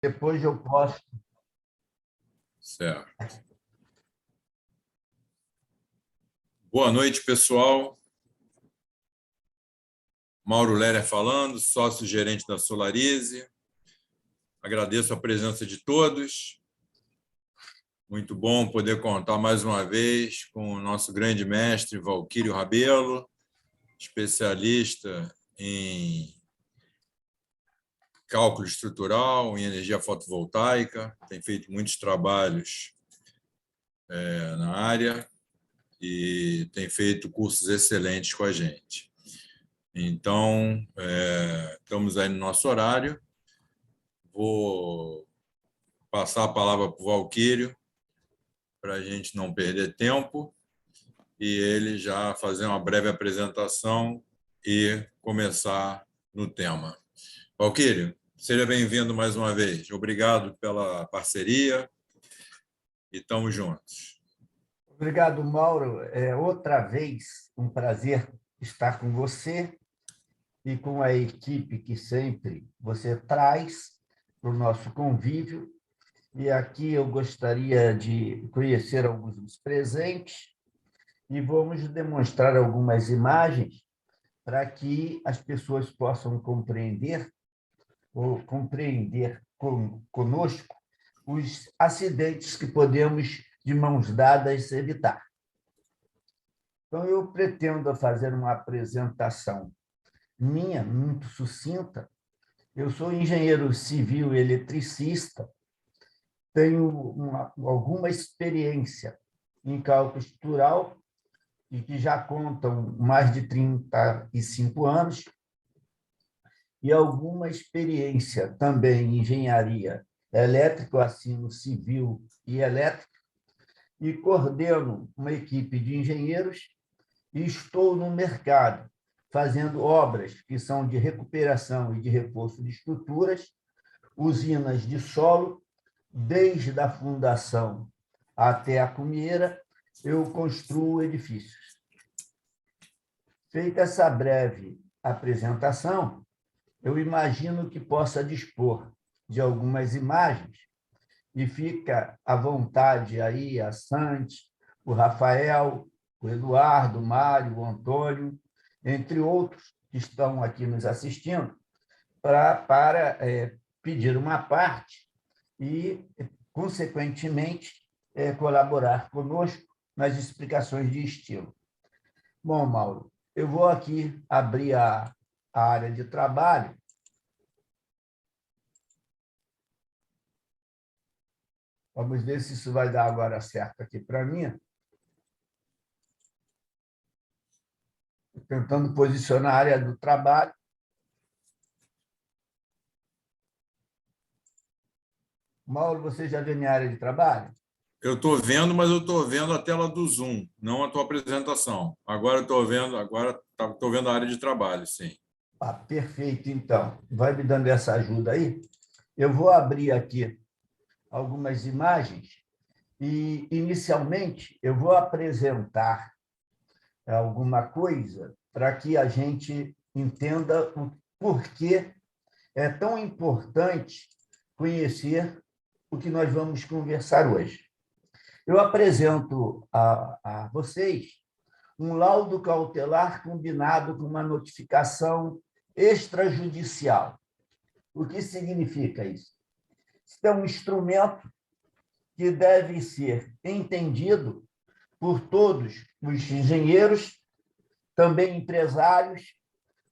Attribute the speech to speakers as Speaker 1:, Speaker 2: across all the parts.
Speaker 1: Depois eu posso.
Speaker 2: Certo. Boa noite, pessoal. Mauro Lerner falando, sócio-gerente da Solarize. Agradeço a presença de todos. Muito bom poder contar mais uma vez com o nosso grande mestre, Valquírio Rabelo, especialista em cálculo estrutural, em energia fotovoltaica, tem feito muitos trabalhos na área e tem feito cursos excelentes com a gente. Então, estamos aí no nosso horário. Vou passar a palavra para o Valquírio, para a gente não perder tempo, e ele já fazer uma breve apresentação e começar no tema. Valquírio, seja bem-vindo mais uma vez. Obrigado pela parceria e estamos juntos.
Speaker 1: Obrigado, Mauro. Outra vez, um prazer estar com você e com a equipe que sempre você traz para o nosso convívio. E aqui eu gostaria de conhecer alguns dos presentes e vamos demonstrar algumas imagens para que as pessoas possam compreender conosco os acidentes que podemos, de mãos dadas, evitar. Então, eu pretendo fazer uma apresentação minha, muito sucinta. Eu sou engenheiro civil e eletricista, tenho alguma experiência em cálculo estrutural e que já contam mais de 35 anos, e alguma experiência também em engenharia elétrica, eu assino civil e elétrica, e coordeno uma equipe de engenheiros e estou no mercado fazendo obras que são de recuperação e de reforço de estruturas, usinas de solo, desde a fundação até a cumeira, eu construo edifícios. Feita essa breve apresentação, eu imagino que possa dispor de algumas imagens e fica à vontade aí a Santi, o Rafael, o Eduardo, o Mário, o Antônio, entre outros que estão aqui nos assistindo, para pedir uma parte e, consequentemente, colaborar conosco nas explicações de estilo. Bom, Mauro, eu vou aqui abrir a área de trabalho. Vamos ver se isso vai dar agora certo aqui para mim. Tentando posicionar a área do trabalho. Mauro, você já vê minha área de trabalho?
Speaker 2: Eu estou vendo, mas eu estou vendo a tela do Zoom, não a tua apresentação. Agora estou vendo a área de trabalho, sim.
Speaker 1: Perfeito, então. Vai me dando essa ajuda aí. Eu vou abrir aqui algumas imagens e, inicialmente, eu vou apresentar alguma coisa para que a gente entenda o porquê é tão importante conhecer o que nós vamos conversar hoje. Eu apresento a vocês um laudo cautelar combinado com uma notificação extrajudicial. O que significa isso? Isso é um instrumento que deve ser entendido por todos os engenheiros, também empresários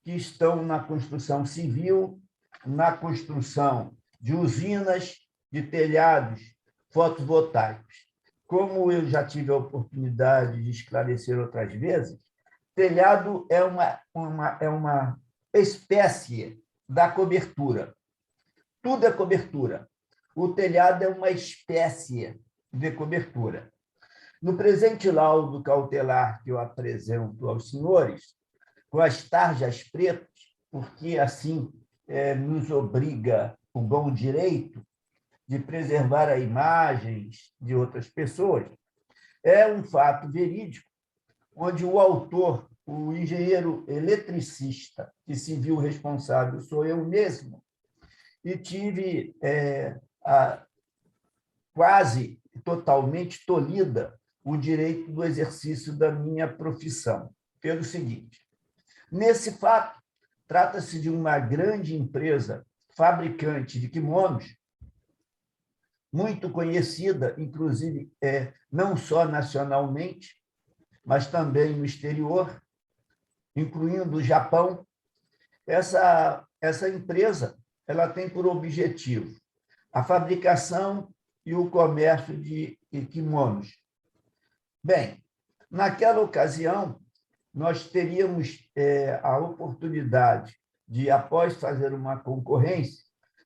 Speaker 1: que estão na construção civil, na construção de usinas, de telhados fotovoltaicos. Como eu já tive a oportunidade de esclarecer outras vezes, telhado é uma espécie da cobertura. Tudo é cobertura. O telhado é uma espécie de cobertura. No presente laudo cautelar que eu apresento aos senhores, com as tarjas pretas, porque assim nos obriga o bom direito de preservar as imagens de outras pessoas, é um fato verídico, onde o autor, o engenheiro eletricista que se viu responsável, sou eu mesmo, e tive quase totalmente tolhida o direito do exercício da minha profissão, pelo seguinte: nesse fato, trata-se de uma grande empresa fabricante de quimonos, muito conhecida, inclusive, não só nacionalmente, mas também no exterior, incluindo o Japão. Essa empresa ela tem por objetivo a fabricação e o comércio de kimonos. Bem, naquela ocasião, nós teríamos a oportunidade de, após fazer uma concorrência,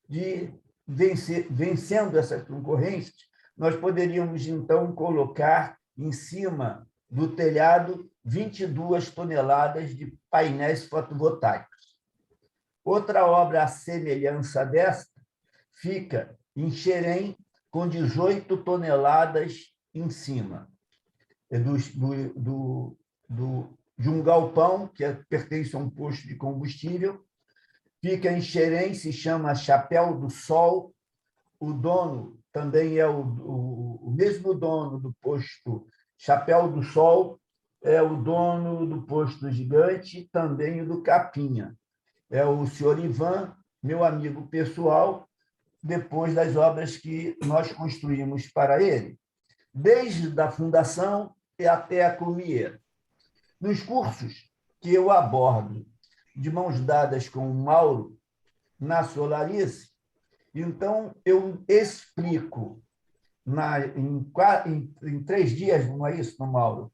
Speaker 1: de vencendo essas concorrências, nós poderíamos, então, colocar em cima do telhado 22 toneladas de painéis fotovoltaicos. Outra obra à semelhança desta fica em Xerém, com 18 toneladas em cima de um galpão que pertence a um posto de combustível. Fica em Xerém, se chama Chapéu do Sol. O dono também é o mesmo dono do posto Chapéu do Sol, é o dono do posto Gigante, também o do Capinha. É o senhor Ivan, meu amigo pessoal, depois das obras que nós construímos para ele, desde a fundação e até a Clumier. Nos cursos que eu abordo de mãos dadas com o Mauro na Solarice, então eu explico em 3 dias, não é isso, Mauro?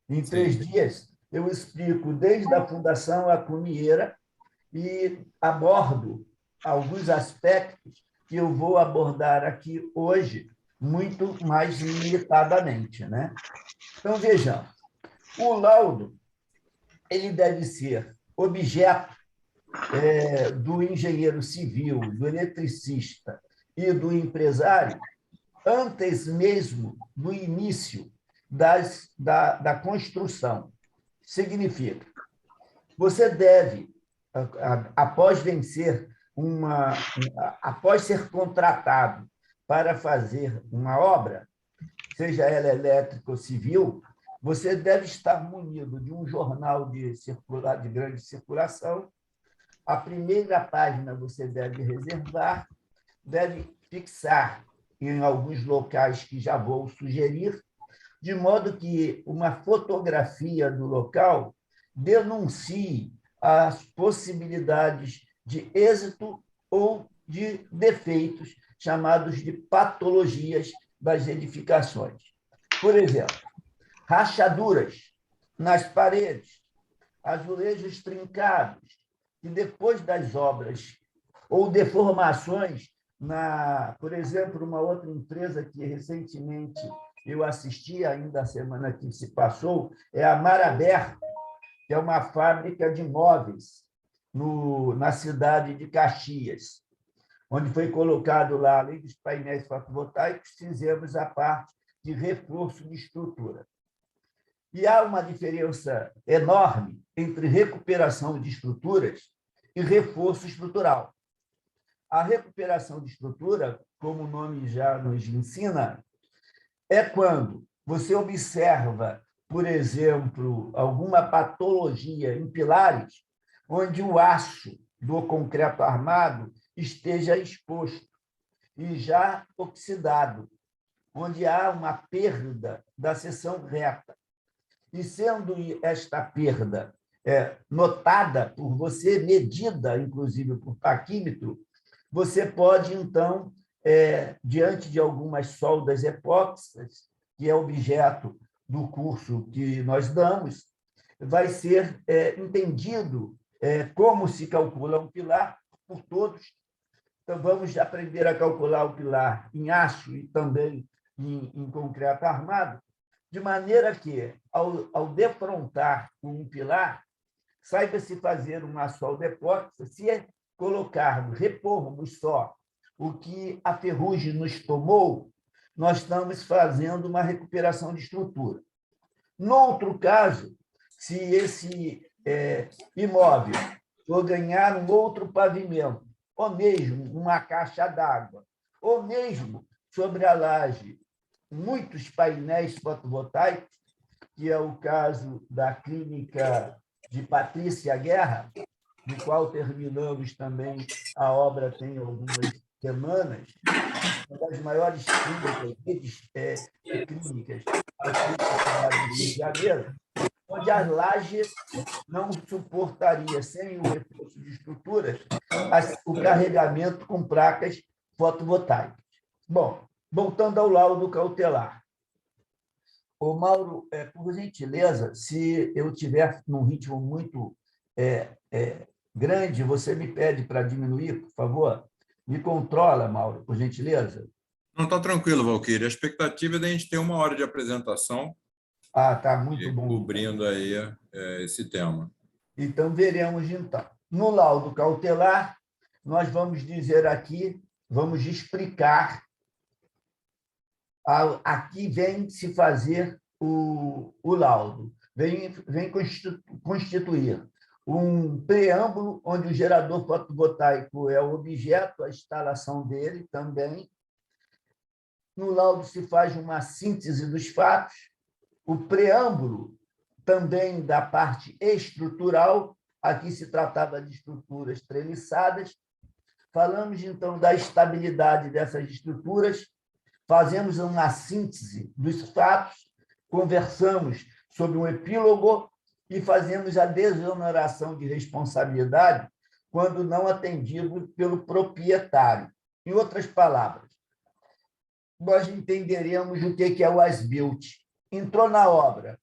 Speaker 1: Em 3 dias, eu explico desde a fundação à Clumier e abordo alguns aspectos que eu vou abordar aqui hoje muito mais limitadamente, né? Então, vejamos. O laudo ele deve ser objeto do engenheiro civil, do eletricista e do empresário antes mesmo do início da construção. Significa, você deve, após após ser contratado para fazer uma obra, seja ela elétrica ou civil, você deve estar munido de um jornal de grande circulação. A primeira página você deve reservar, deve fixar em alguns locais que já vou sugerir, de modo que uma fotografia do local denuncie as possibilidades de êxito ou de defeitos, chamados de patologias das edificações. Por exemplo, rachaduras nas paredes, azulejos trincados, e depois das obras, ou deformações, por exemplo, uma outra empresa que recentemente eu assisti, ainda a semana que se passou, é a Mar Aberto, que é uma fábrica de móveis na cidade de Caxias, onde foi colocado lá, além dos painéis fotovoltaicos, fizemos a parte de reforço de estrutura. E há uma diferença enorme entre recuperação de estruturas e reforço estrutural. A recuperação de estrutura, como o nome já nos ensina, é quando você observa, por exemplo, alguma patologia em pilares, onde o aço do concreto armado esteja exposto e já oxidado, onde há uma perda da seção reta. E sendo esta perda notada por você, medida, inclusive, por taquímetro, você pode, então, diante de algumas soldas epóxicas, que é objeto do curso que nós damos, vai ser entendido como se calcula um pilar por todos. Então, vamos aprender a calcular o pilar em aço e também em concreto armado, de maneira que, ao defrontar um pilar, saiba-se fazer uma solda epóxica, se colocarmos, repormos só o que a ferrugem nos tomou, nós estamos fazendo uma recuperação de estrutura. No outro caso, se esse imóvel for ganhar um outro pavimento ou mesmo uma caixa d'água, ou mesmo sobre a laje, muitos painéis fotovoltaicos, que é o caso da clínica de Patrícia Guerra, no qual terminamos também a obra tem algumas semanas, uma das maiores clínicas aqui na cidade do Rio de Janeiro, onde a laje não suportaria, sem o reforço de estruturas, o carregamento com placas fotovoltaicas. Bom, voltando ao laudo cautelar. Ô, Mauro, por gentileza, se eu estiver num ritmo muito grande, você me pede para diminuir, por favor? Me controla, Mauro, por gentileza.
Speaker 2: Não, está tranquilo, Valquíria. A expectativa é de a gente ter 1 hora de apresentação.
Speaker 1: Ah, tá muito bom.
Speaker 2: Cobrindo aí esse tema.
Speaker 1: Então, veremos então. No laudo cautelar, nós vamos dizer aqui, vamos explicar. Aqui vem se fazer o laudo, vem constituir um preâmbulo onde o gerador fotovoltaico é o objeto, a instalação dele também. No laudo se faz uma síntese dos fatos, o preâmbulo também da parte estrutural, aqui se tratava de estruturas treliçadas. Falamos, então, da estabilidade dessas estruturas, fazemos uma síntese dos fatos, conversamos sobre um epílogo e fazemos a desoneração de responsabilidade quando não atendido pelo proprietário. Em outras palavras, nós entenderemos o que é o as-built. Entrou na obra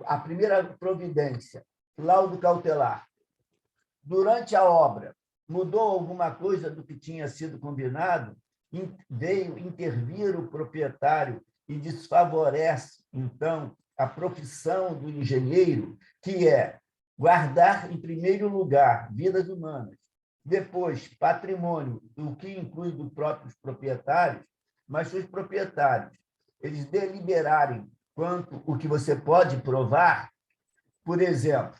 Speaker 1: a primeira providência, laudo cautelar. Durante a obra, mudou alguma coisa do que tinha sido combinado? Veio intervir o proprietário e desfavorece, então, a profissão do engenheiro, que é guardar, em primeiro lugar, vidas humanas, depois, patrimônio, o que inclui dos próprios proprietários, mas se os proprietários eles deliberarem quanto o que você pode provar, por exemplo,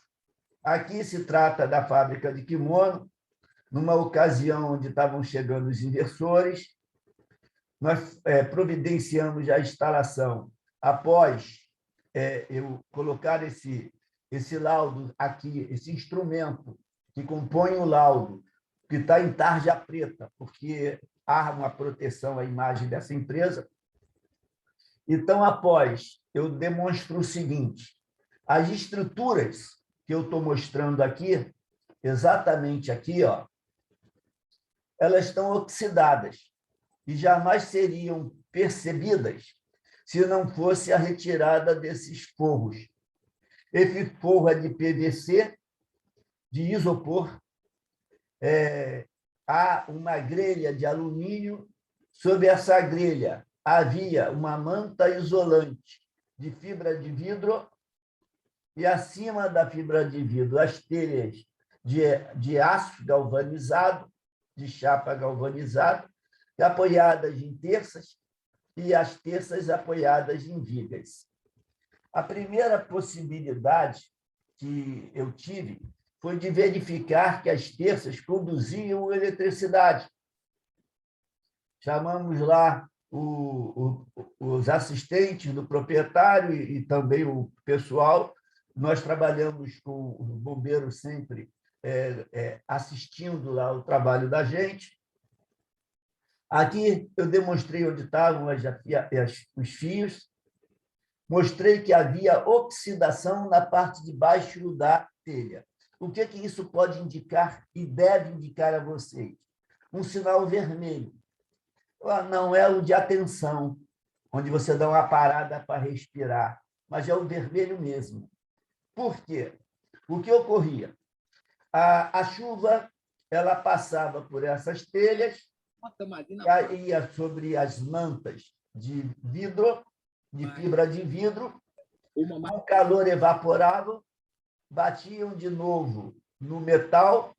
Speaker 1: aqui se trata da fábrica de kimono, numa ocasião onde estavam chegando os inversores, nós providenciamos a instalação após eu colocar esse laudo aqui, esse instrumento que compõe o laudo, que está em tarja preta, porque há uma proteção à imagem dessa empresa. Então, após, eu demonstro o seguinte: as estruturas que eu estou mostrando aqui, exatamente aqui, ó, elas estão oxidadas e jamais seriam percebidas se não fosse a retirada desses forros. Esse forro é de PVC, de isopor, há uma grelha de alumínio, sob essa grelha havia uma manta isolante de fibra de vidro e, acima da fibra de vidro, as telhas de aço galvanizado, de chapa galvanizada, apoiadas em terças, e as terças apoiadas em vigas. A primeira possibilidade que eu tive foi de verificar que as terças conduziam eletricidade. Chamamos lá os assistentes do proprietário e também o pessoal. Nós trabalhamos com o bombeiro sempre assistindo lá o trabalho da gente. Aqui eu demonstrei onde estavam os fios, mostrei que havia oxidação na parte de baixo da telha. O que isso pode indicar e deve indicar a vocês? Um sinal vermelho. Não é o de atenção, onde você dá uma parada para respirar, mas é o vermelho mesmo. Por quê? O que ocorria? A chuva ela passava por essas telhas, ia sobre as mantas de vidro, de fibra de vidro, o calor evaporava, batiam de novo no metal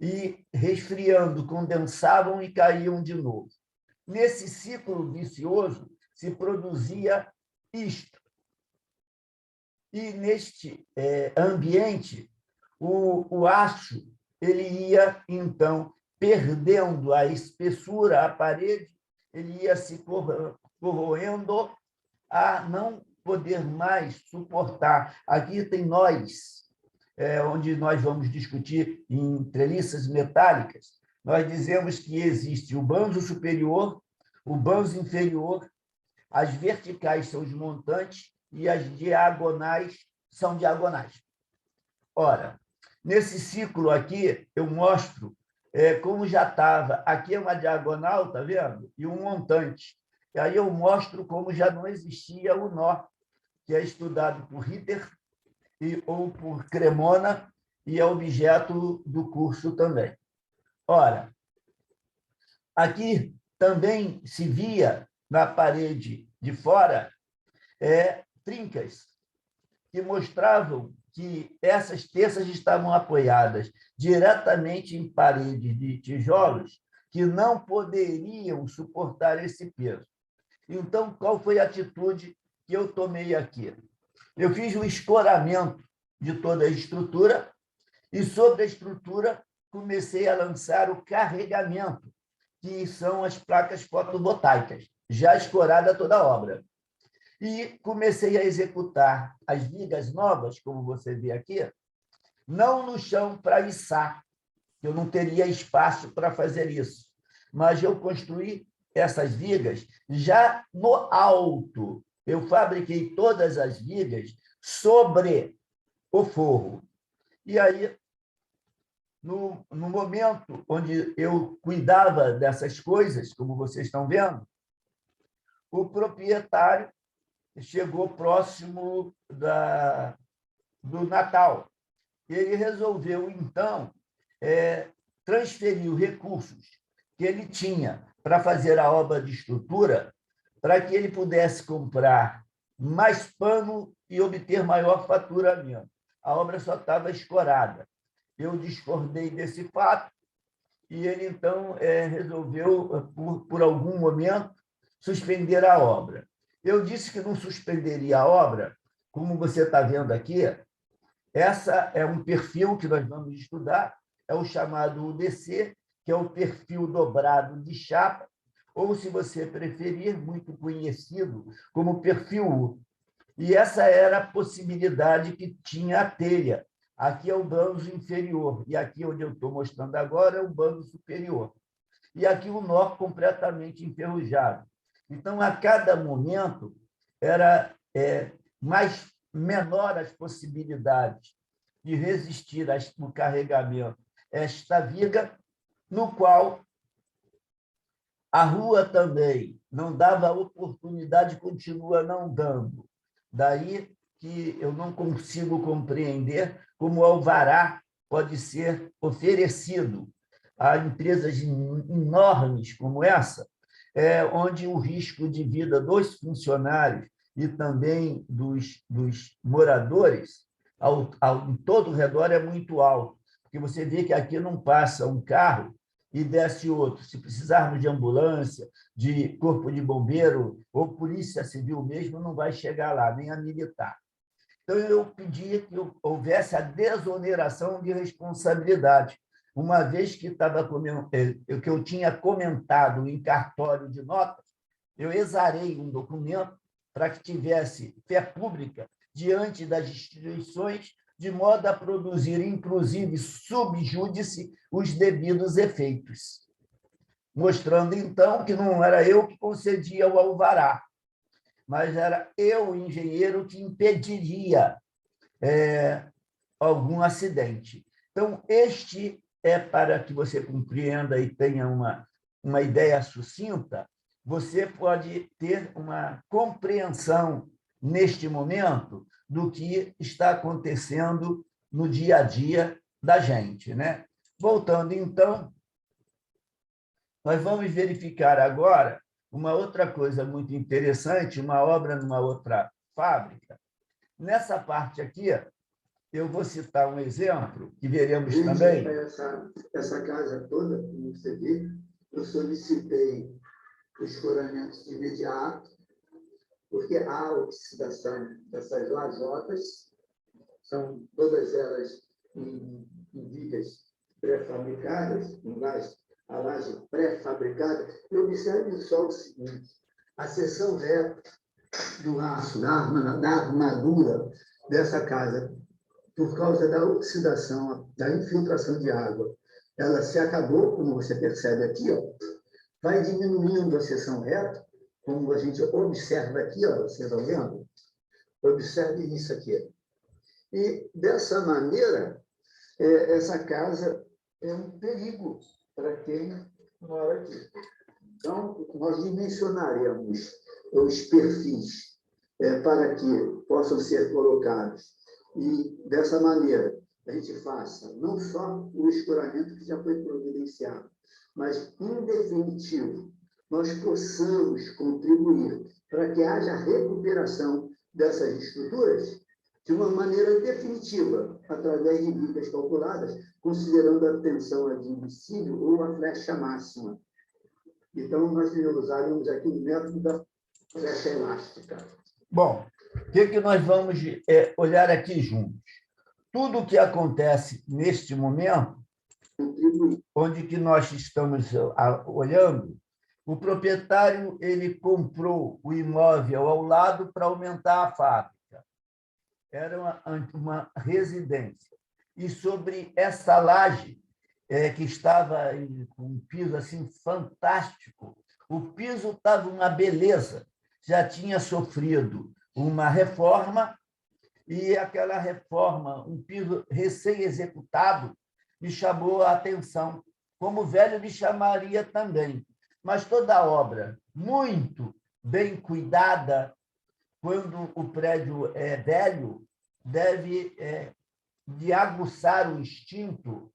Speaker 1: e, resfriando, condensavam e caíam de novo. Nesse ciclo vicioso se produzia isto. E, neste ambiente, o aço ele ia, então, perdendo a espessura, a parede, ele ia se corroendo a não poder mais suportar. Aqui tem nós, onde nós vamos discutir em treliças metálicas, nós dizemos que existe o banzo superior, o banzo inferior, as verticais são os montantes e as diagonais são diagonais. Ora, nesse ciclo aqui, eu mostro como já estava. Aqui é uma diagonal, está vendo? E um montante. E aí eu mostro como já não existia o nó, que é estudado por Ritter ou por Cremona, e é objeto do curso também. Ora, aqui também se via na parede de fora trincas que mostravam que essas terças estavam apoiadas diretamente em paredes de tijolos que não poderiam suportar esse peso. Então, qual foi a atitude que eu tomei aqui? Eu fiz um escoramento de toda a estrutura e, sobre a estrutura, comecei a lançar o carregamento, que são as placas fotovoltaicas, já escorada toda a obra. E comecei a executar as vigas novas, como você vê aqui, não no chão para içar, eu não teria espaço para fazer isso, mas eu construí essas vigas já no alto. Eu fabriquei todas as vigas sobre o forro. E aí, no momento onde eu cuidava dessas coisas, como vocês estão vendo, o proprietário chegou próximo do Natal. Ele resolveu, então, transferir os recursos que ele tinha para fazer a obra de estrutura, para que ele pudesse comprar mais pano e obter maior faturamento. A obra só estava escorada. Eu discordei desse fato e ele, então, resolveu, por algum momento, suspender a obra. Eu disse que não suspenderia a obra, como você está vendo aqui. Essa é um perfil que nós vamos estudar, é o chamado UDC, que é o perfil dobrado de chapa, ou, se você preferir, muito conhecido como perfil U. E essa era a possibilidade que tinha a telha. Aqui é o banzo inferior, e aqui onde eu estou mostrando agora é o banzo superior. E aqui o nó completamente enferrujado. Então, a cada momento, era menor as possibilidades de resistir ao carregamento esta viga, no qual a rua também não dava oportunidade, continua não dando. Daí que eu não consigo compreender como o alvará pode ser oferecido a empresas enormes como essa, onde o risco de vida dos funcionários e também dos moradores em todo o redor é muito alto, porque você vê que aqui não passa um carro e desce outro. Se precisarmos de ambulância, de corpo de bombeiro ou polícia civil mesmo, não vai chegar lá, nem a militar. Então, eu pedi que houvesse a desoneração de responsabilidade, uma vez que que eu tinha comentado em cartório de notas, eu exarei um documento para que tivesse fé pública diante das instituições, de modo a produzir, inclusive, sub júdice, os devidos efeitos, mostrando, então, que não era eu que concedia o alvará, mas era eu, o engenheiro, que impediria algum acidente. Então, este é para que você compreenda e tenha uma ideia sucinta, você pode ter uma compreensão, neste momento, do que está acontecendo no dia a dia da gente, né? Voltando, então, nós vamos verificar agora uma outra coisa muito interessante, uma obra numa outra fábrica. Nessa parte aqui, eu vou citar um exemplo, que veremos também.
Speaker 3: Essa casa toda, como você viu, eu solicitei o escoramento imediato, porque a oxidação dessas lajotas, são todas elas em vigas pré-fabricadas, a laje pré-fabricada, e observe só o seguinte: a seção reta do aço, da armadura dessa casa, por causa da oxidação, da infiltração de água, ela se acabou, como você percebe aqui, ó, vai diminuindo a seção reta, como a gente observa aqui, ó, vocês estão vendo? Observe isso aqui. E, dessa maneira, essa casa é um perigo para quem mora aqui. Então, nós dimensionaremos os perfis para que possam ser colocados. E, dessa maneira, a gente faça não só o escoramento que já foi providenciado, mas, em definitivo, nós possamos contribuir para que haja recuperação dessas estruturas de uma maneira definitiva, através de vigas calculadas, considerando a tensão admissível ou a flecha máxima. Então, nós usaremos aqui o método da flecha elástica.
Speaker 1: Bom, o que nós vamos olhar aqui juntos? Tudo o que acontece neste momento, onde que nós estamos olhando, o proprietário ele comprou o imóvel ao lado para aumentar a fábrica. Era uma residência. E sobre essa laje, que estava com um piso assim fantástico, o piso estava uma beleza, já tinha sofrido uma reforma, e aquela reforma, um piso recém-executado, me chamou a atenção, como o velho me chamaria também. Mas toda a obra, muito bem cuidada, quando o prédio é velho, deve de aguçar o instinto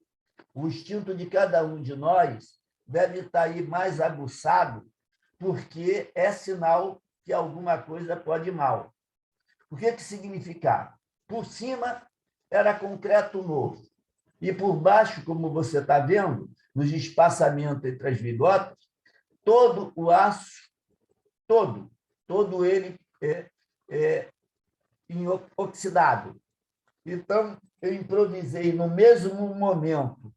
Speaker 1: de cada um de nós deve estar aí mais aguçado, porque é sinal que alguma coisa pode ir mal. O que significa? Por cima era concreto novo, e por baixo, como você está vendo, nos espaçamentos entre as vigotas, todo o aço, todo ele oxidado. Então, eu improvisei no mesmo momento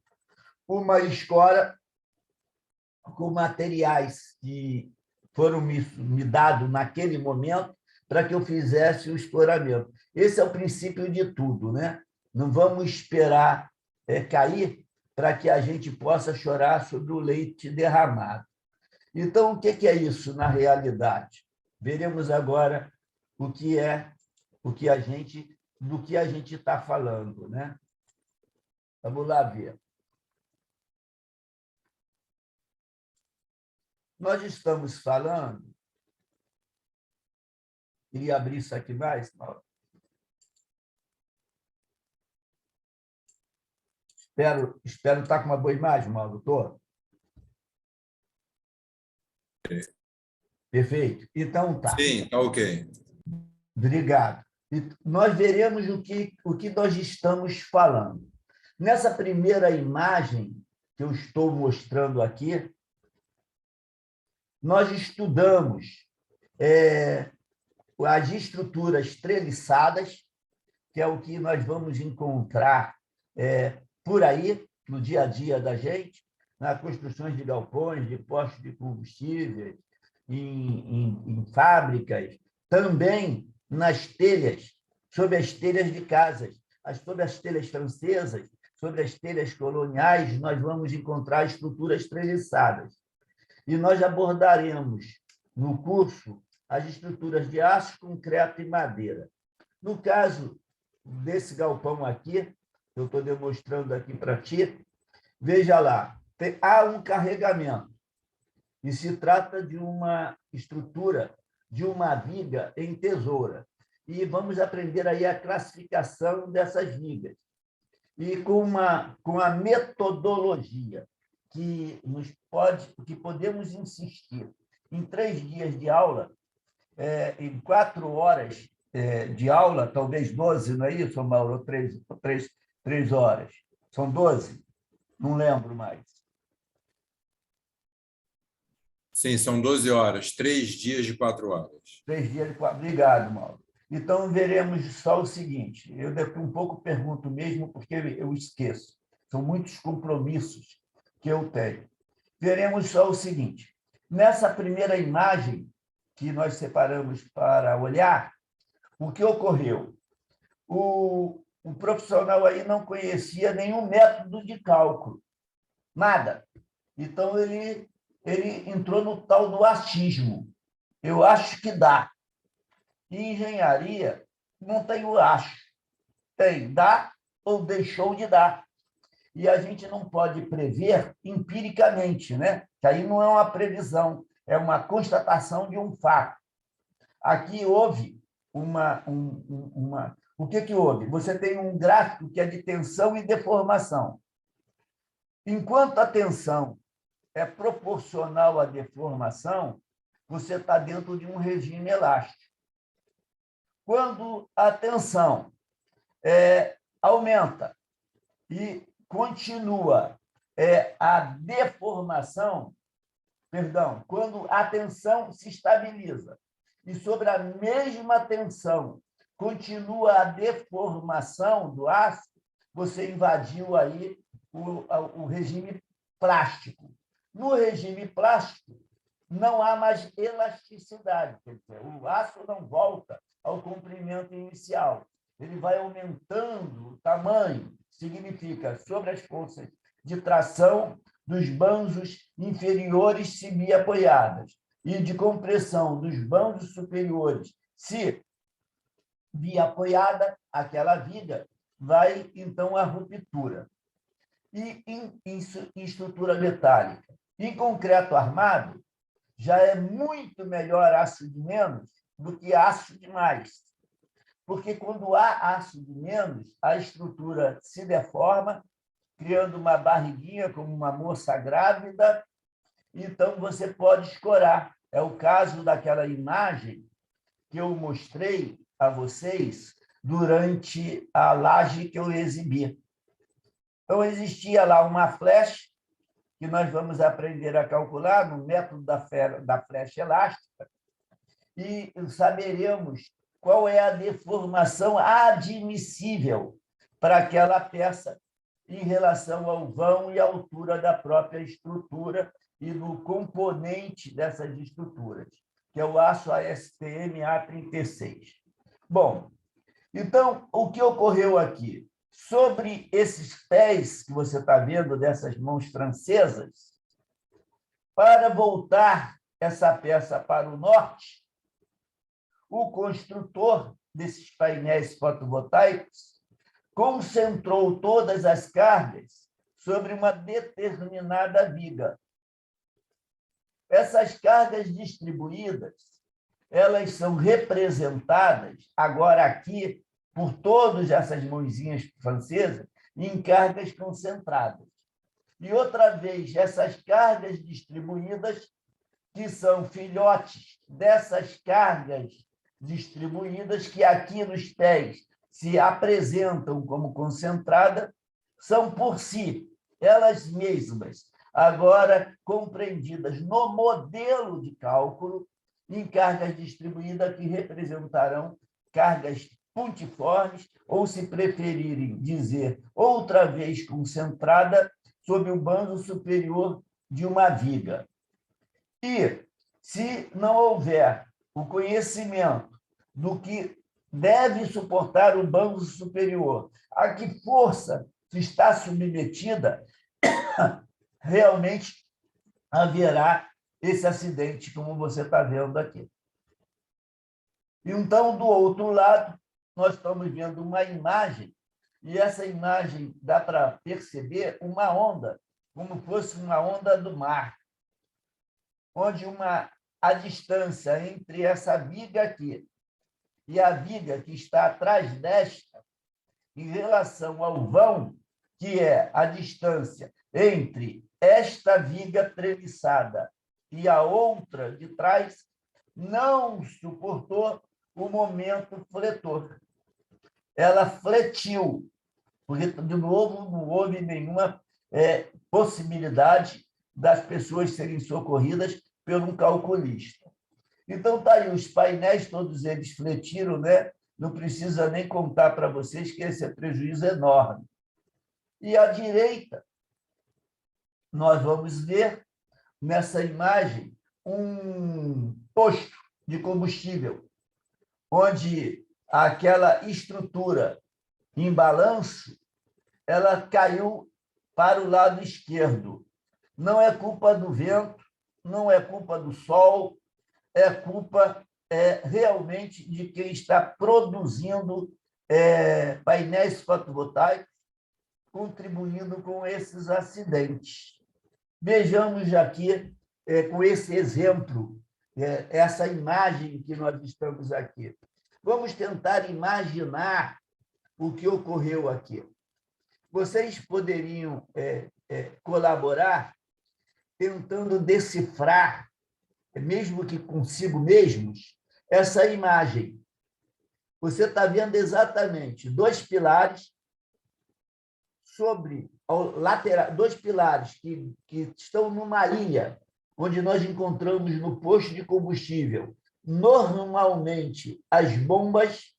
Speaker 1: uma escora com materiais que foram me dados naquele momento para que eu fizesse o escoramento. Esse é o princípio de tudo, né? Não vamos esperar cair para que a gente possa chorar sobre o leite derramado. Então, o que é isso na realidade? Veremos agora do que a gente está falando, né? Vamos lá ver. Nós estamos falando... Queria abrir isso aqui mais, Mauro. Espero estar com uma boa imagem, Mauro, doutor. Perfeito. Então, tá.
Speaker 2: Sim, tá ok.
Speaker 1: Obrigado. E nós veremos o que nós estamos falando. Nessa primeira imagem que eu estou mostrando aqui, nós estudamos as estruturas treliçadas, que é o que nós vamos encontrar por aí, no dia a dia da gente, nas construções de galpões, de postos de combustíveis, em fábricas, também nas telhas, sobre as telhas de casas, sobre as telhas francesas, sobre as telhas coloniais, nós vamos encontrar estruturas treliçadas. E nós abordaremos no curso as estruturas de aço, concreto e madeira. No caso desse galpão aqui, eu estou demonstrando aqui para ti, veja lá, há um carregamento, e se trata de uma estrutura, de uma viga em tesoura. E vamos aprender aí a classificação dessas vigas. E com a metodologia que podemos insistir em 3 dias de aula, em 4 horas de aula, talvez 12, não é isso, Mauro? 3 horas. São 12? Não lembro mais.
Speaker 2: Sim, são 12 horas, 3 dias de 4 horas.
Speaker 1: 3 dias de 4. Obrigado, Mauro. Então, veremos só o seguinte. Eu daqui um pouco pergunto mesmo, porque eu esqueço. são muitos compromissos que eu tenho. Veremos só o seguinte. Nessa primeira imagem que nós separamos para olhar, o que ocorreu? O profissional aí não conhecia nenhum método de cálculo, nada. Então, ele entrou no tal do achismo. Eu acho que dá. E engenharia não tem o acho. Tem dá ou deixou de dar. E a gente não pode prever empiricamente, né? Que aí não é uma previsão, é uma constatação de um fato. Aqui houve O que houve? Você tem um gráfico que é de tensão e deformação. Enquanto a tensão é proporcional à deformação, você está dentro de um regime elástico. Quando a tensão aumenta e continua a deformação, perdão, quando a tensão se estabiliza e sobre a mesma tensão continua a deformação do aço, você invadiu aí o regime plástico. No regime plástico, não há mais elasticidade, quer dizer, o aço não volta ao comprimento inicial. Ele vai aumentando o tamanho, significa, sobre as forças de tração dos bandos inferiores se biapoiadas e de compressão dos bandos superiores se biapoiada, aquela viga, vai, então, à ruptura. E em estrutura metálica. Em concreto armado, já é muito melhor aço de menos do que aço de mais. Porque quando há aço de menos, a estrutura se deforma, criando uma barriguinha como uma moça grávida, então você pode escorar. É o caso daquela imagem que eu mostrei a vocês durante a laje que eu exibi. Então, existia lá uma flecha, que nós vamos aprender a calcular no método da flecha elástica, e saberemos qual é a deformação admissível para aquela peça em relação ao vão e à altura da própria estrutura e do componente dessas estruturas, que é o aço ASTM A36. Bom, então, o que ocorreu aqui? Sobre esses pés que você está vendo, dessas mãos francesas, para voltar essa peça para o norte, o construtor desses painéis fotovoltaicos concentrou todas as cargas sobre uma determinada viga. Essas cargas distribuídas, elas são representadas agora aqui por todas essas mãozinhas francesas em cargas concentradas. E outra vez, essas cargas distribuídas, que são filhotes dessas cargas distribuídas, que aqui nos pés se apresentam como concentrada, são por si, elas mesmas, agora compreendidas no modelo de cálculo, em cargas distribuídas que representarão cargas pontiformes, ou, se preferirem dizer, outra vez concentrada, sob o bando superior de uma viga. E, se não houver o conhecimento do que deve suportar o bando superior, a que força está submetida, realmente haverá esse acidente, como você está vendo aqui. Então, do outro lado, nós estamos vendo uma imagem, e essa imagem dá para perceber uma onda, como fosse uma onda do mar, onde a distância entre essa viga aqui e a viga que está atrás desta, em relação ao vão, que é a distância entre esta viga treliçada e a outra de trás, não suportou o momento fletor. Ela fletiu, porque, de novo, não houve nenhuma possibilidade das pessoas serem socorridas por um calculista. Então, está aí, os painéis, todos eles fletiram, né? Não precisa nem contar para vocês que esse é prejuízo enorme. E à direita, nós vamos ver nessa imagem um posto de combustível, onde aquela estrutura em balanço, ela caiu para o lado esquerdo. Não é culpa do vento, não é culpa do sol, é culpa realmente de quem está produzindo painéis fotovoltaicos, contribuindo com esses acidentes. Vejamos aqui, com esse exemplo, essa imagem que nós estamos aqui. Vamos tentar imaginar o que ocorreu aqui. Vocês poderiam colaborar tentando decifrar, mesmo que consigo mesmos, essa imagem. Você está vendo exatamente dois pilares sobre ao lateral, dois pilares que estão numa ilha, onde nós encontramos no posto de combustível, normalmente, as bombas.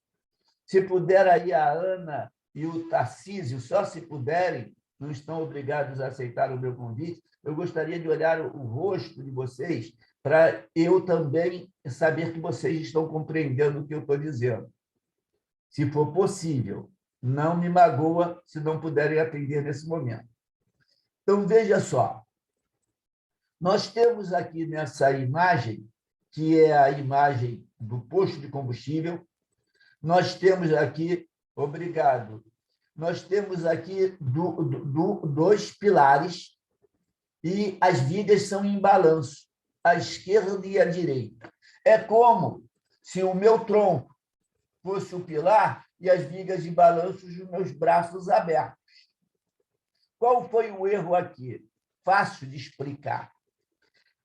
Speaker 1: Se puder aí a Ana e o Tarcísio, só se puderem, não estão obrigados a aceitar o meu convite, eu gostaria de olhar o rosto de vocês para eu também saber que vocês estão compreendendo o que eu estou dizendo. Se for possível, não me magoa se não puderem atender nesse momento. Então, veja só. Nós temos aqui nessa imagem, que é a imagem do posto de combustível, nós temos aqui, obrigado, nós temos aqui dois pilares e as vigas são em balanço, à esquerda e à direita. É como se o meu tronco fosse o pilar e as vigas em balanço os meus braços abertos. Qual foi o erro aqui? Fácil de explicar.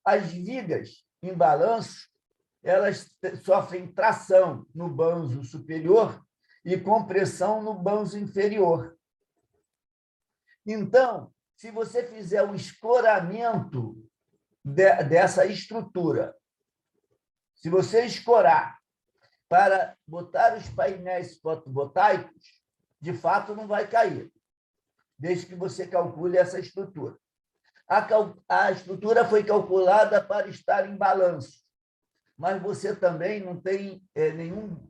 Speaker 1: As vigas em balanço, elas sofrem tração no banzo superior e compressão no banzo inferior. Então, se você fizer o escoramento dessa estrutura, se você escorar para botar os painéis fotovoltaicos, de fato não vai cair, desde que você calcule essa estrutura. A estrutura foi calculada para estar em balanço, mas você também não tem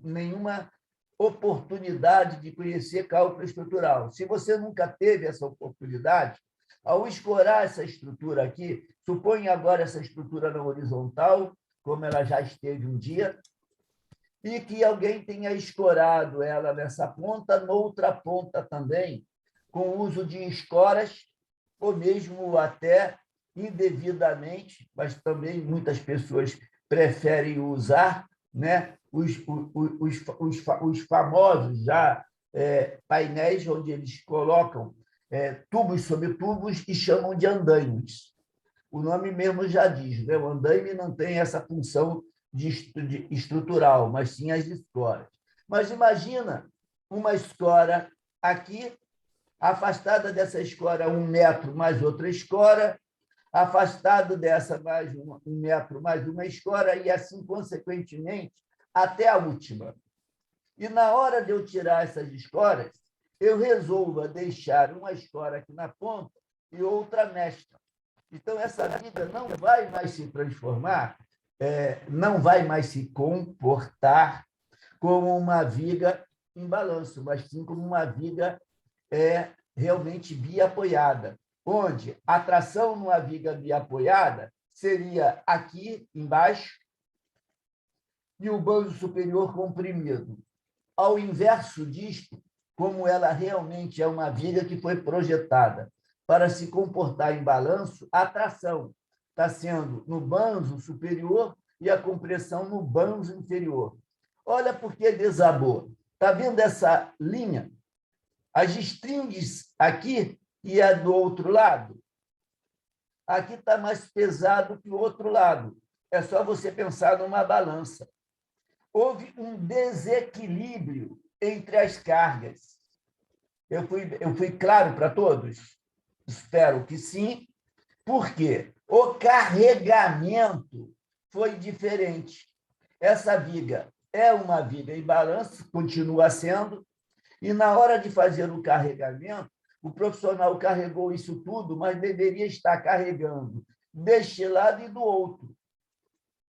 Speaker 1: nenhuma oportunidade de conhecer cálculo estrutural. Se você nunca teve essa oportunidade, ao escorar essa estrutura aqui, suponha agora essa estrutura na horizontal, como ela já esteve um dia, e que alguém tenha escorado ela nessa ponta, noutra ponta também, com o uso de escoras, ou mesmo até indevidamente, mas também muitas pessoas preferem usar, né, os famosos já painéis onde eles colocam tubos sobre tubos e chamam de andaimes. O nome mesmo já diz, né? O andaime não tem essa função de estrutural, mas sim as escoras. Mas imagina uma escora aqui, afastada dessa escora 1 metro mais outra escora, afastado dessa mais 1 metro mais uma escora, e assim, consequentemente, até a última. E na hora de eu tirar essas escoras, eu resolvo deixar uma escora aqui na ponta e outra nesta. Então, essa viga não vai mais se transformar, não vai mais se comportar como uma viga em balanço, mas sim como uma viga realmente biapoiada, onde a tração numa viga biapoiada seria aqui embaixo e o banzo superior comprimido. Ao inverso disto, como ela realmente é uma viga que foi projetada para se comportar em balanço, a tração está sendo no banzo superior e a compressão no banzo inferior. Olha por que desabou. Está vendo essa linha? As stringes aqui e a do outro lado. Aqui está mais pesado que o outro lado. É só você pensar numa balança. Houve um desequilíbrio entre as cargas. Eu fui claro para todos? Espero que sim, porque o carregamento foi diferente. Essa viga é uma viga em balanço, continua sendo, e na hora de fazer o carregamento, o profissional carregou isso tudo, mas deveria estar carregando deste lado e do outro,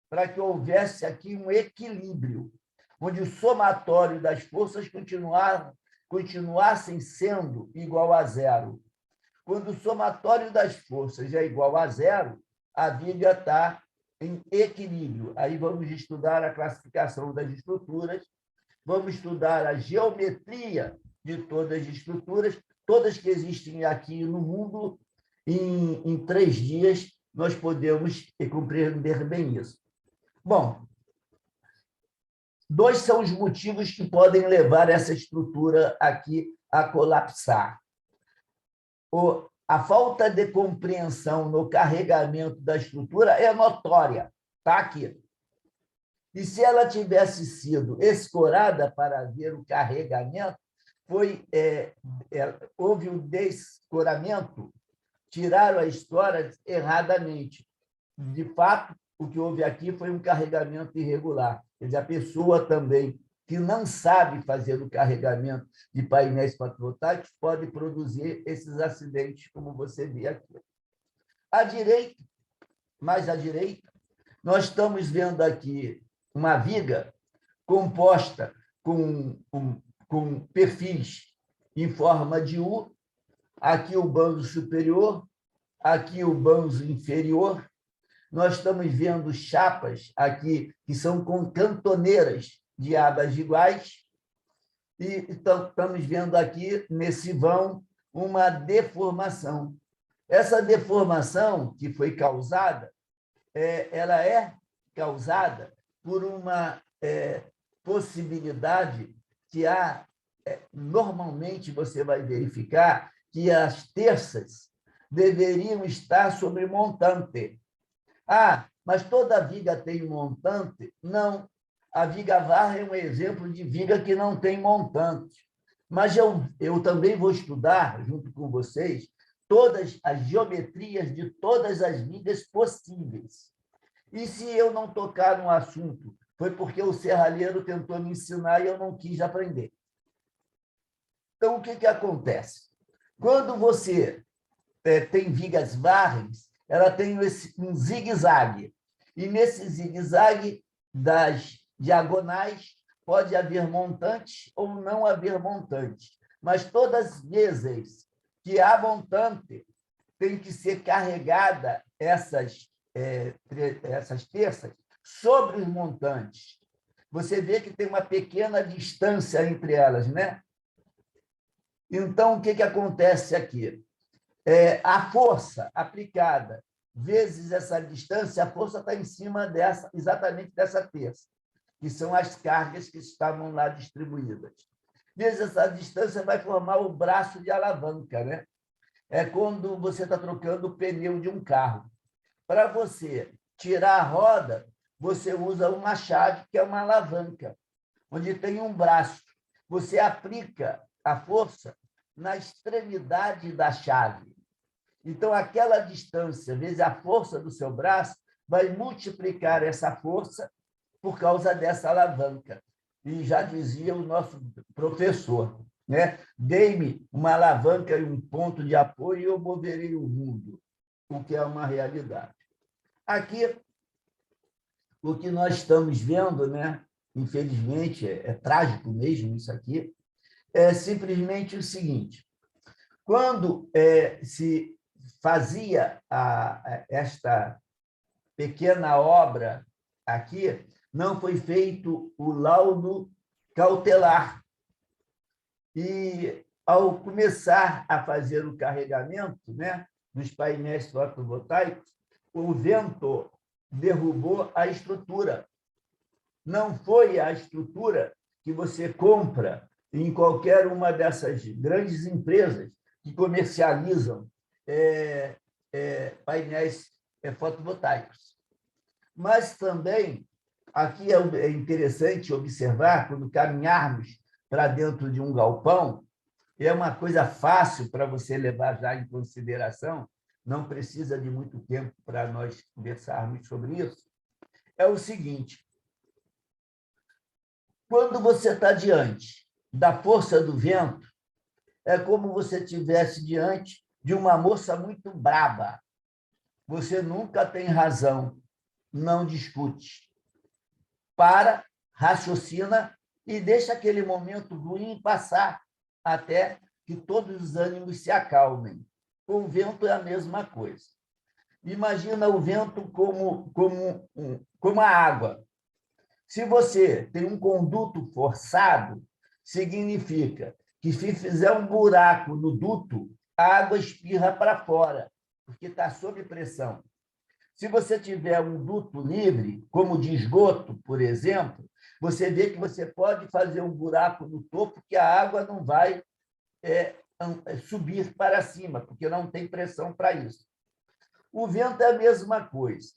Speaker 1: para que houvesse aqui um equilíbrio, onde o somatório das forças continuassem sendo igual a zero. Quando o somatório das forças é igual a zero, a viga está em equilíbrio. Aí vamos estudar a classificação das estruturas, vamos estudar a geometria de todas as estruturas, todas que existem aqui no mundo. Em 3 dias, nós podemos compreender bem isso. Bom, 2 são os motivos que podem levar essa estrutura aqui a colapsar. A falta de compreensão no carregamento da estrutura é notória, está aqui. E se ela tivesse sido escorada para ver o carregamento, houve um descoramento, tiraram a história erradamente. De fato, o que houve aqui foi um carregamento irregular. Quer dizer, a pessoa também que não sabe fazer o carregamento de painéis fotovoltaicos pode produzir esses acidentes, como você vê aqui. À direita, mais à direita, nós estamos vendo aqui uma viga composta com perfis em forma de U, aqui o banzo superior, aqui o banzo inferior. Nós estamos vendo chapas aqui que são com cantoneiras de abas iguais, e estamos vendo aqui, nesse vão, uma deformação. Essa deformação que foi causada, ela é causada por uma possibilidade que há, normalmente você vai verificar que as terças deveriam estar sobre montante. Mas toda viga tem montante? Não. A viga varra é um exemplo de viga que não tem montante. Mas eu também vou estudar, junto com vocês, todas as geometrias de todas as vigas possíveis. E se eu não tocar no assunto, foi porque o serralheiro tentou me ensinar e eu não quis aprender. Então, o que acontece? Quando você tem vigas varres, ela tem um zigue-zague. E nesse zigue-zague das diagonais pode haver montante ou não haver montante. Mas todas as vezes que há montante, tem que ser carregada essas terças sobre os montantes. Você vê que tem uma pequena distância entre elas, né? Então, o que acontece aqui? A força aplicada vezes essa distância, a força está em cima exatamente dessa terça, que são as cargas que estavam lá distribuídas. Vezes essa distância vai formar o braço de alavanca, né? É quando você está trocando o pneu de um carro. Para você tirar a roda, você usa uma chave, que é uma alavanca, onde tem um braço. Você aplica a força na extremidade da chave. Então, aquela distância, vezes a força do seu braço, vai multiplicar essa força por causa dessa alavanca. E já dizia o nosso professor, né? Dei-me uma alavanca e um ponto de apoio e eu moverei o mundo, o que é uma realidade. Aqui, o que nós estamos vendo, né? Infelizmente, é trágico mesmo isso aqui, é simplesmente o seguinte: quando se fazia esta pequena obra aqui, não foi feito o laudo cautelar. E, ao começar a fazer o carregamento, né, dos painéis fotovoltaicos, o vento derrubou a estrutura. Não foi a estrutura que você compra em qualquer uma dessas grandes empresas que comercializam painéis fotovoltaicos. Mas também, aqui é interessante observar, quando caminharmos para dentro de um galpão, é uma coisa fácil para você levar já em consideração, não precisa de muito tempo para nós conversarmos sobre isso, é o seguinte: quando você está diante da força do vento, é como você estivesse diante de uma moça muito braba. Você nunca tem razão, não discute. Para, raciocina e deixa aquele momento ruim passar até que todos os ânimos se acalmem. Com o vento é a mesma coisa. Imagina o vento como a água. Se você tem um conduto forçado, significa que se fizer um buraco no duto, a água espirra para fora, porque está sob pressão. Se você tiver um duto livre, como de esgoto, por exemplo, você vê que você pode fazer um buraco no topo que a água não vai subir para cima, porque não tem pressão para isso. O vento é a mesma coisa.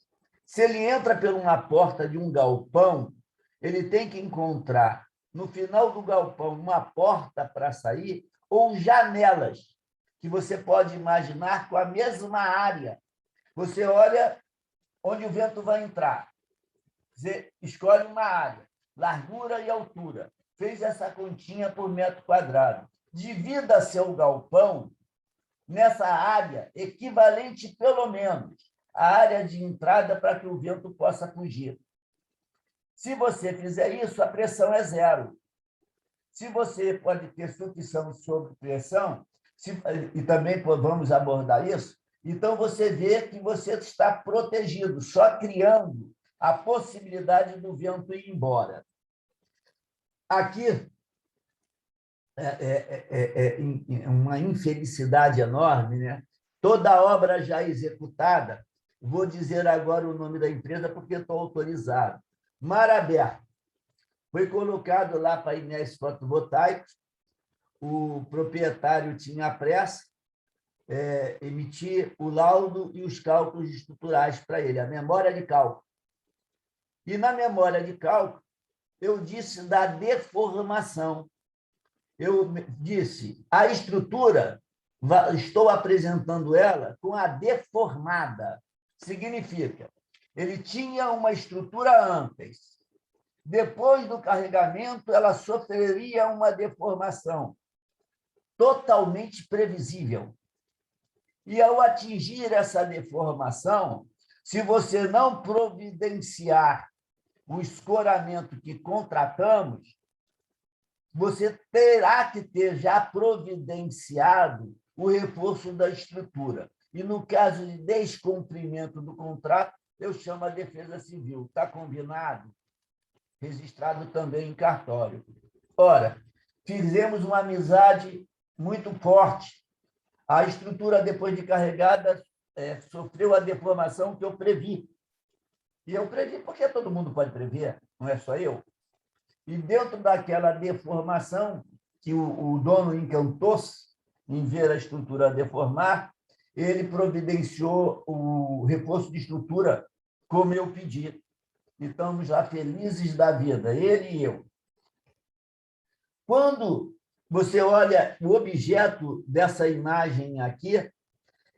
Speaker 1: Se ele entra por uma porta de um galpão, ele tem que encontrar, no final do galpão, uma porta para sair ou janelas, que você pode imaginar com a mesma área. Você olha onde o vento vai entrar. Você escolhe uma área, largura e altura. Fez essa continha por metro quadrado. Divida seu galpão nessa área, equivalente, pelo menos, à área de entrada para que o vento possa fugir. Se você fizer isso, a pressão é zero. Se você pode ter sucção sobre pressão, e também vamos abordar isso, então você vê que você está protegido, só criando a possibilidade do vento ir embora. Aqui é uma infelicidade enorme, né? Toda a obra já executada, vou dizer agora o nome da empresa porque estou autorizado. Mar Aberto. Foi colocado lá para painéis fotovoltaicos, o proprietário tinha pressa, emitir o laudo e os cálculos estruturais para ele, a memória de cálculo. E na memória de cálculo, eu disse da deformação. Eu disse, a estrutura, estou apresentando ela com a deformada. Significa, ele tinha uma estrutura antes. Depois do carregamento, ela sofreria uma deformação totalmente previsível. E, ao atingir essa deformação, se você não providenciar o escoramento que contratamos, você terá que ter já providenciado o reforço da estrutura. E, no caso de descumprimento do contrato, eu chamo a Defesa Civil. Está combinado? Registrado também em cartório. Ora, fizemos uma amizade muito forte. A estrutura, depois de carregada, sofreu a deformação que eu previ. E eu previ porque todo mundo pode prever, não é só eu. E dentro daquela deformação, que o dono encantou-se em ver a estrutura deformar, ele providenciou o reforço de estrutura como eu pedi. E estamos já felizes da vida, ele e eu. Quando você olha o objeto dessa imagem aqui,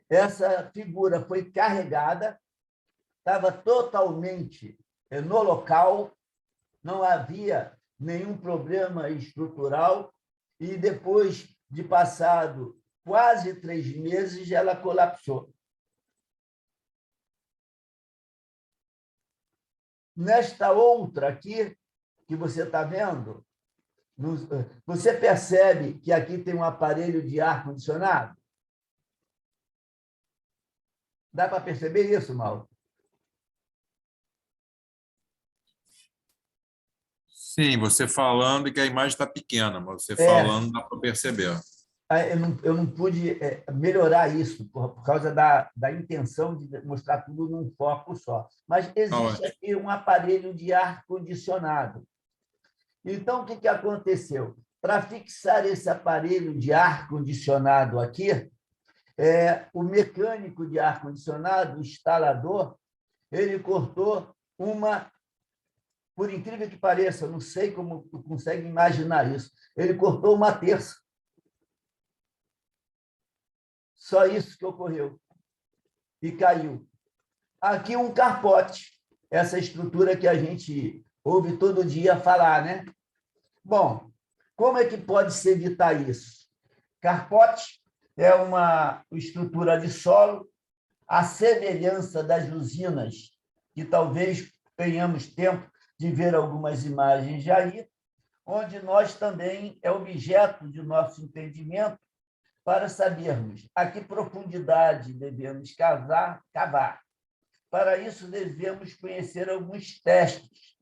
Speaker 1: essa figura foi carregada, estava totalmente no local, não havia nenhum problema estrutural, e depois de passado quase 3 meses, ela colapsou. Nesta outra aqui, que você está vendo, você percebe que aqui tem um aparelho de ar-condicionado? Dá para perceber isso, Mauro?
Speaker 2: Sim, você falando que a imagem está pequena, mas você falando dá para perceber.
Speaker 1: Eu não pude melhorar isso por causa da intenção de mostrar tudo num foco só. Mas existe aqui um aparelho de ar-condicionado. Então, o que aconteceu? Para fixar esse aparelho de ar-condicionado aqui, o mecânico de ar-condicionado, o instalador, ele cortou uma, por incrível que pareça, não sei como tu consegue imaginar isso, ele cortou uma terça. Só isso que ocorreu. E caiu. Aqui um carpote, essa estrutura que a gente ouve todo dia falar, né? Bom, como é que pode se evitar isso? Carpote é uma estrutura de solo, à semelhança das usinas, que talvez tenhamos tempo de ver algumas imagens aí, onde nós também é objeto de nosso entendimento para sabermos a que profundidade devemos cavar. Para isso, devemos conhecer alguns testes,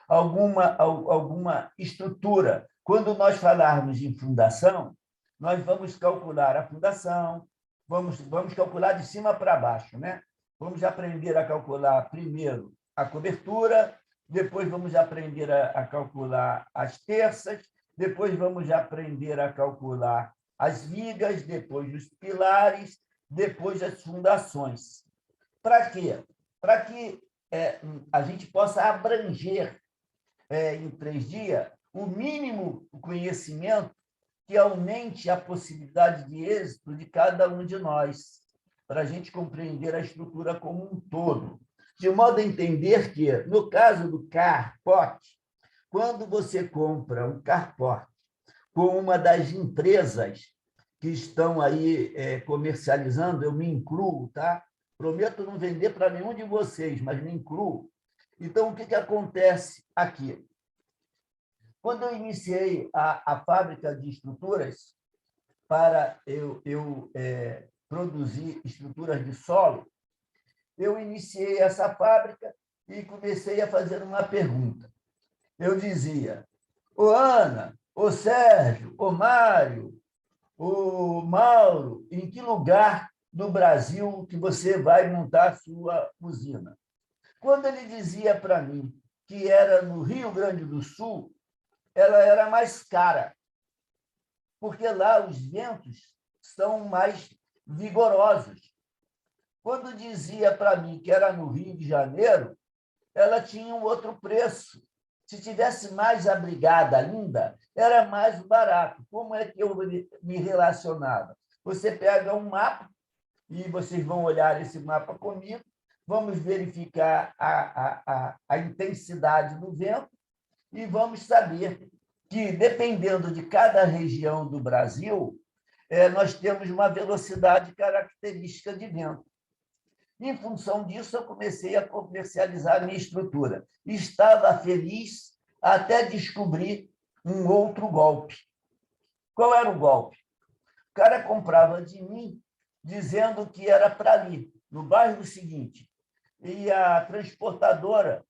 Speaker 1: alguma estrutura. Quando nós falarmos em fundação, nós vamos calcular a fundação, vamos calcular de cima para baixo, né? Vamos aprender a calcular primeiro a cobertura, depois vamos aprender a calcular as terças, depois vamos aprender a calcular as vigas, depois os pilares, depois as fundações. Para quê? Para que a gente possa abranger em 3 dias o mínimo conhecimento que aumente a possibilidade de êxito de cada um de nós, para a gente compreender a estrutura como um todo. De modo a entender que, no caso do carport, quando você compra um carport com uma das empresas que estão aí comercializando, eu me incluo, tá? Prometo não vender para nenhum de vocês, mas me incluo. Então, o que acontece aqui? Quando eu iniciei a fábrica de estruturas, para eu produzir estruturas de solo, eu iniciei essa fábrica e comecei a fazer uma pergunta. Eu dizia: ô Ana, ô Sérgio, ô Mário, ô Mauro, em que lugar do Brasil que você vai montar a sua usina? Quando ele dizia para mim que era no Rio Grande do Sul, ela era mais cara, porque lá os ventos são mais vigorosos. Quando dizia para mim que era no Rio de Janeiro, ela tinha um outro preço. Se tivesse mais abrigada ainda, era mais barato. Como é que eu me relacionava? Você pega um mapa, e vocês vão olhar esse mapa comigo, vamos verificar a intensidade do vento e vamos saber que, dependendo de cada região do Brasil, nós temos uma velocidade característica de vento. Em função disso, eu comecei a comercializar a minha estrutura. Estava feliz até descobrir um outro golpe. Qual era o golpe? O cara comprava de mim dizendo que era para ali, no bairro seguinte. E a transportadora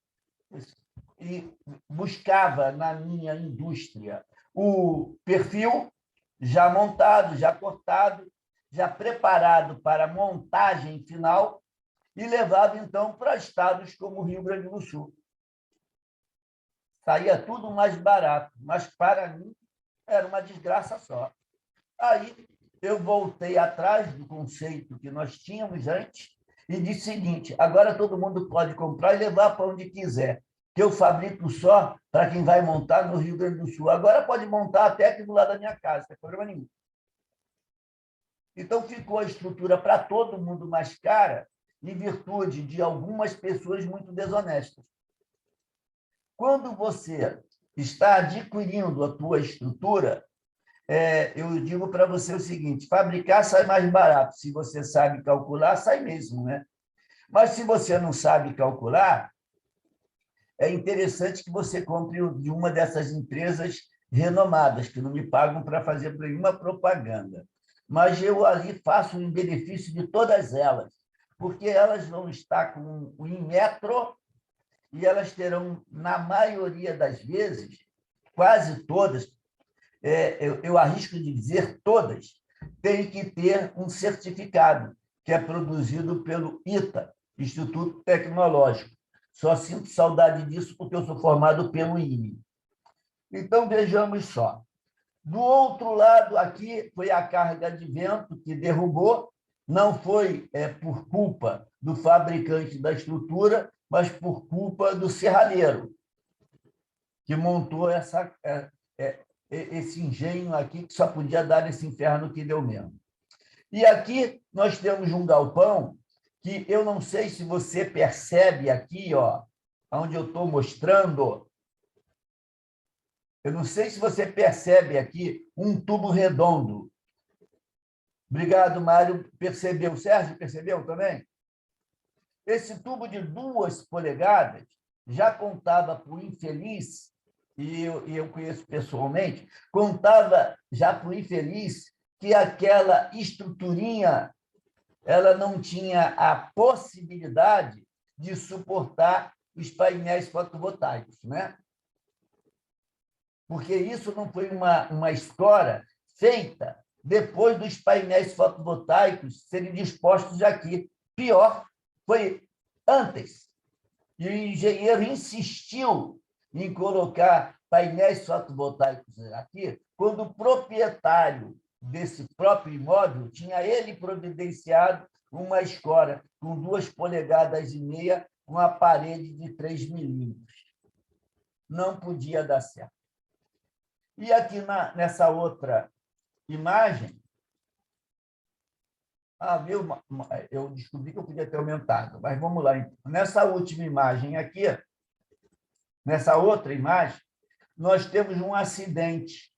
Speaker 1: buscava na minha indústria o perfil já montado, já cortado, já preparado para a montagem final, e levava, então, para estados como o Rio Grande do Sul. Saía tudo mais barato, mas, para mim, era uma desgraça só. Aí, eu voltei atrás do conceito que nós tínhamos antes e disse o seguinte: agora todo mundo pode comprar e levar para onde quiser, que eu fabrico só para quem vai montar no Rio Grande do Sul. Agora pode montar até aqui do lado da minha casa, não tem problema nenhum. Então, ficou a estrutura para todo mundo mais cara, em virtude de algumas pessoas muito desonestas. Quando você está adquirindo a tua estrutura, eu digo para você o seguinte: fabricar sai mais barato. Se você sabe calcular, sai mesmo, né? Mas, se você não sabe calcular, é interessante que você compre de uma dessas empresas renomadas, que não me pagam para fazer nenhuma propaganda. Mas eu ali faço em benefício de todas elas, porque elas vão estar com o Inmetro e elas terão, na maioria das vezes, quase todas, eu arrisco de dizer todas, têm que ter um certificado, que é produzido pelo ITA, Instituto Tecnológico. Só sinto saudade disso porque eu sou formado pelo INE. Então, vejamos só. Do outro lado, aqui, foi a carga de vento que derrubou. Não foi por culpa do fabricante da estrutura, mas por culpa do serralheiro, que montou esse engenho aqui, que só podia dar nesse inferno que deu mesmo. E aqui nós temos um galpão que eu não sei se você percebe aqui, ó, onde eu estou mostrando. Eu não sei se você percebe aqui um tubo redondo. Obrigado, Mário. Percebeu? Sérgio, percebeu também? Esse tubo de 2 polegadas já contava para o infeliz, e eu conheço pessoalmente, contava já para o infeliz que aquela estruturinha ela não tinha a possibilidade de suportar os painéis fotovoltaicos, né? Porque isso não foi uma história feita depois dos painéis fotovoltaicos serem dispostos aqui. Pior, foi antes. E o engenheiro insistiu em colocar painéis fotovoltaicos aqui, quando o proprietário desse próprio imóvel tinha ele providenciado uma escora com 2,5 polegadas, com a parede de 3 milímetros. Não podia dar certo. E aqui nessa outra imagem, viu? Eu descobri que eu podia ter aumentado, mas vamos lá. Nessa última imagem aqui, nessa outra imagem, nós temos um acidente.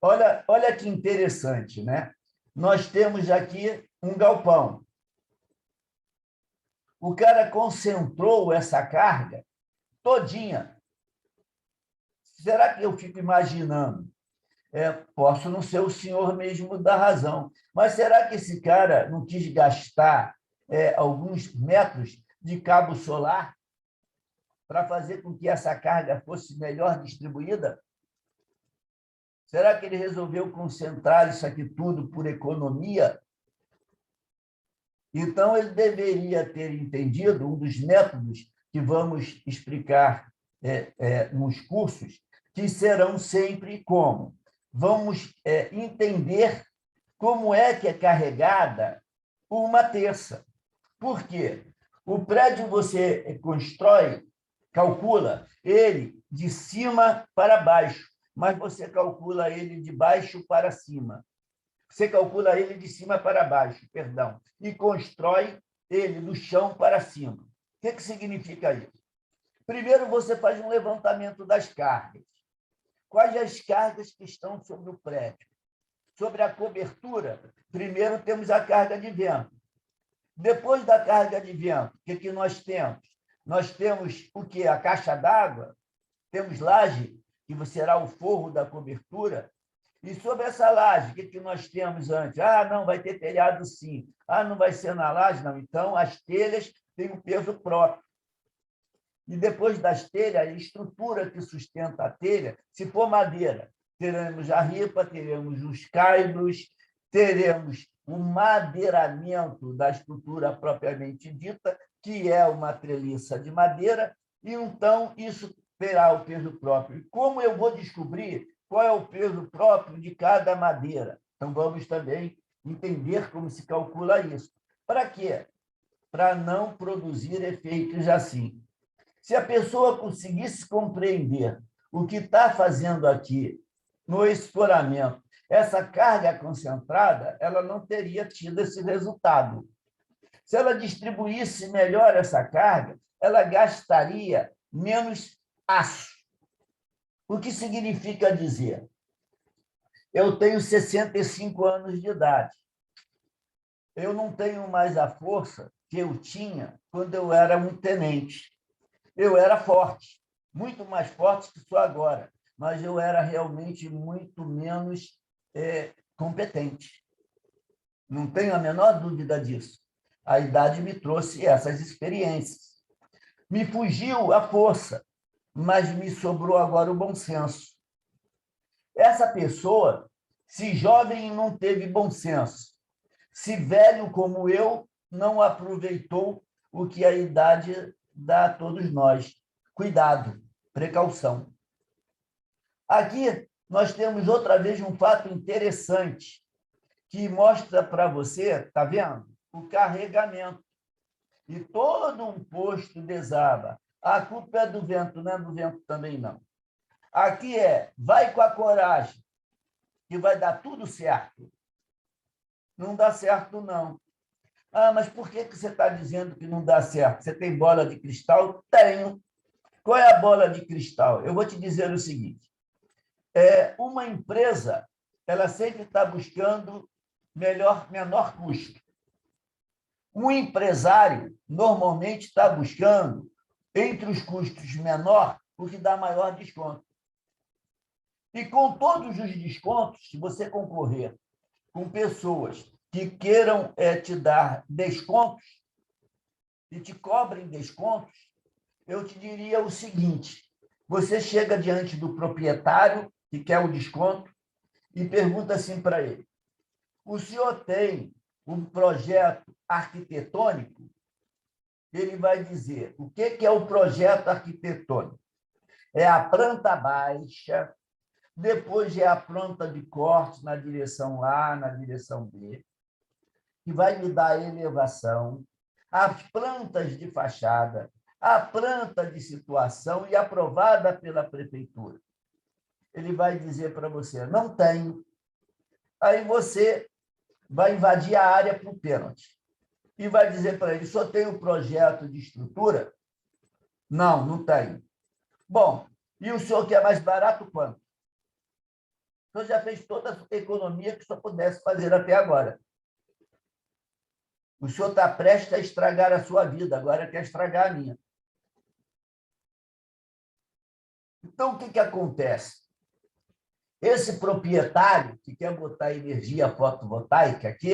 Speaker 1: Olha que interessante, né? Nós temos aqui um galpão. O cara concentrou essa carga todinha. Será que eu fico imaginando? Posso não ser o senhor mesmo da razão, mas será que esse cara não quis gastar alguns metros de cabo solar para fazer com que essa carga fosse melhor distribuída? Será que ele resolveu concentrar isso aqui tudo por economia? Então, ele deveria ter entendido um dos métodos que vamos explicar nos cursos, que serão sempre como? Vamos entender como é que é carregada uma terça. Por quê? O prédio você constrói, calcula ele de cima para baixo, mas você calcula ele de baixo para cima. Você calcula ele de cima para baixo, perdão, e constrói ele do chão para cima. O que significa isso? Primeiro, você faz um levantamento das cargas. Quais as cargas que estão sobre o prédio? Sobre a cobertura, primeiro temos a carga de vento. Depois da carga de vento, o que nós temos? Nós temos o quê? A caixa d'água, temos laje, que será o forro da cobertura. E sobre essa laje, o que nós temos antes? Não, vai ter telhado sim. Não vai ser na laje? Não. Então, as telhas têm um peso próprio. E depois das telhas, a estrutura que sustenta a telha, se for madeira, teremos a ripa, teremos os caibros, teremos o madeiramento da estrutura propriamente dita, que é uma treliça de madeira, e então isso terá o peso próprio. E como eu vou descobrir qual é o peso próprio de cada madeira? Então, vamos também entender como se calcula isso. Para quê? Para não produzir efeitos assim. Se a pessoa conseguisse compreender o que está fazendo aqui no escoramento, essa carga concentrada, ela não teria tido esse resultado. Se ela distribuísse melhor essa carga, ela gastaria menos aço. O que significa dizer? Eu tenho 65 anos de idade. Eu não tenho mais a força que eu tinha quando eu era um tenente. Eu era forte, muito mais forte que sou agora, mas eu era realmente muito menos competente. Não tenho a menor dúvida disso. A idade me trouxe essas experiências. Me fugiu a força, mas me sobrou agora o bom senso. Essa pessoa, se jovem, não teve bom senso. Se velho como eu, não aproveitou o que a idade dá a todos nós. Cuidado, precaução. Aqui nós temos outra vez um fato interessante que mostra para você, está vendo? O carregamento. E todo um posto desaba. A culpa é do vento, não é do vento também, não. Aqui vai com a coragem, que vai dar tudo certo. Não dá certo, não. Mas por que você está dizendo que não dá certo? Você tem bola de cristal? Tenho. Qual é a bola de cristal? Eu vou te dizer o seguinte. Uma empresa, ela sempre está buscando menor custo. Um empresário normalmente está buscando, entre os custos menor, o que dá maior desconto. E com todos os descontos, se você concorrer com pessoas que queiram te dar descontos e te cobrem descontos, eu te diria o seguinte: você chega diante do proprietário que quer o desconto e pergunta assim para ele: o senhor tem um projeto arquitetônico? Ele vai dizer: o que é o projeto arquitetônico? É a planta baixa, depois é a planta de corte na direção A, na direção B, que vai me dar a elevação, as plantas de fachada, a planta de situação e aprovada pela prefeitura. Ele vai dizer para você: não tenho. Aí você vai invadir a área para o pênalti e vai dizer para ele: só tem o projeto de estrutura? Não, não tenho. Bom, e o senhor quer mais barato quanto? O senhor já fez toda a economia que o senhor pudesse fazer até agora. O senhor está prestes a estragar a sua vida, agora quer estragar a minha. Então, o que acontece? Esse proprietário que quer botar energia fotovoltaica aqui,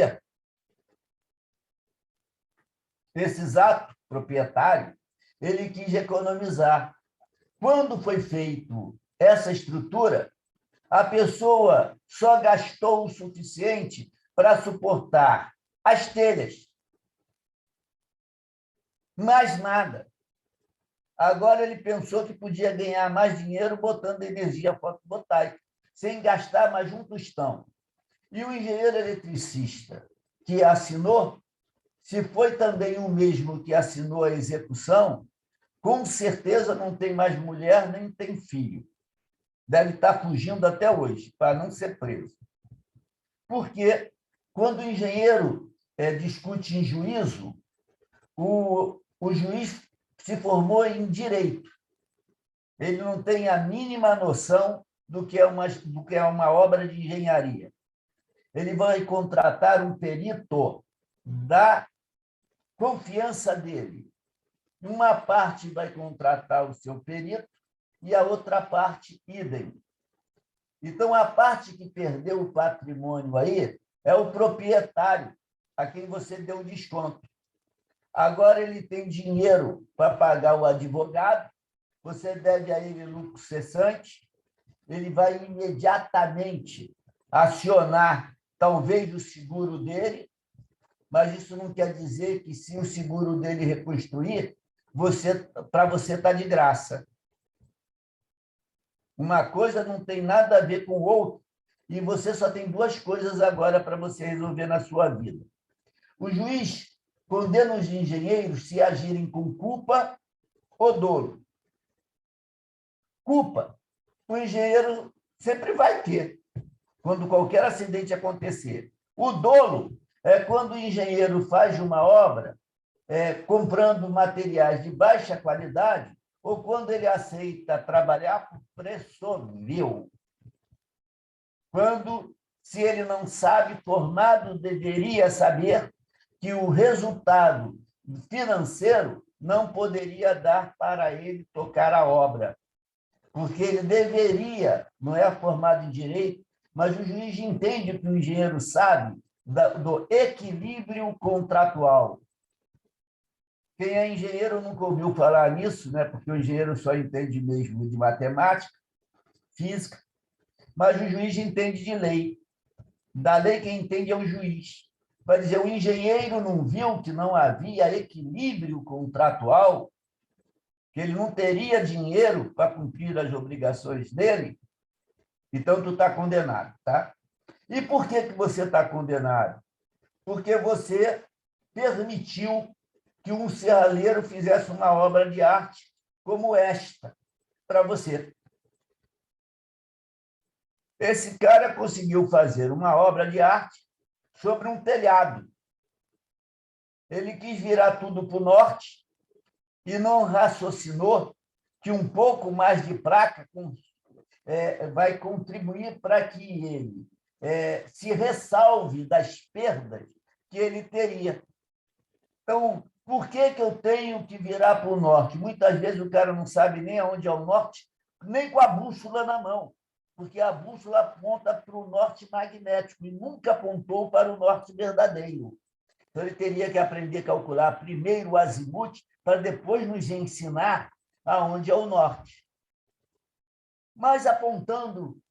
Speaker 1: esse exato proprietário, ele quis economizar. Quando foi feito essa estrutura, a pessoa só gastou o suficiente para suportar as telhas. Mais nada. Agora ele pensou que podia ganhar mais dinheiro botando energia fotovoltaica, sem gastar mais um tostão. E o engenheiro eletricista que assinou, se foi também o mesmo que assinou a execução, com certeza não tem mais mulher, nem tem filho. Deve estar fugindo até hoje, para não ser preso. Porque, quando o engenheiro discute em juízo, o juiz se formou em direito. Ele não tem a mínima noção do que é uma obra de engenharia. Ele vai contratar um perito da confiança dele. Uma parte vai contratar o seu perito e a outra parte, idem. Então, a parte que perdeu o patrimônio aí é o proprietário, a quem você deu desconto. Agora ele tem dinheiro para pagar o advogado, você deve a ele lucro cessante, ele vai imediatamente acionar, talvez, o seguro dele, mas isso não quer dizer que, se o seguro dele reconstruir, para você está de graça. Uma coisa não tem nada a ver com o outro, e você só tem duas coisas agora para você resolver na sua vida. O juiz condena os engenheiros se agirem com culpa ou dolo. Culpa, o engenheiro sempre vai ter, quando qualquer acidente acontecer. O dolo é quando o engenheiro faz uma obra comprando materiais de baixa qualidade ou quando ele aceita trabalhar por preço vil. Quando, se ele não sabe, formado deveria saber que o resultado financeiro não poderia dar para ele tocar a obra, porque ele deveria, não é formado em direito, mas o juiz entende que o engenheiro sabe do equilíbrio contratual. Quem é engenheiro nunca ouviu falar nisso, né? Porque o engenheiro só entende mesmo de matemática, física, mas o juiz entende de lei. Da lei, quem entende é o juiz. Vai dizer: o engenheiro não viu que não havia equilíbrio contratual, que ele não teria dinheiro para cumprir as obrigações dele, então tu está condenado, tá? E por que você está condenado? Porque você permitiu que um serralheiro fizesse uma obra de arte como esta para você. Esse cara conseguiu fazer uma obra de arte sobre um telhado. Ele quis virar tudo para o norte e não raciocinou que um pouco mais de placa vai contribuir para que ele se ressalve das perdas que ele teria. Então, por que eu tenho que virar para o norte? Muitas vezes o cara não sabe nem aonde é o norte, nem com a bússola na mão, porque a bússola aponta para o norte magnético e nunca apontou para o norte verdadeiro. Então, ele teria que aprender a calcular primeiro o azimuth para depois nos ensinar aonde é o norte. Mas apontando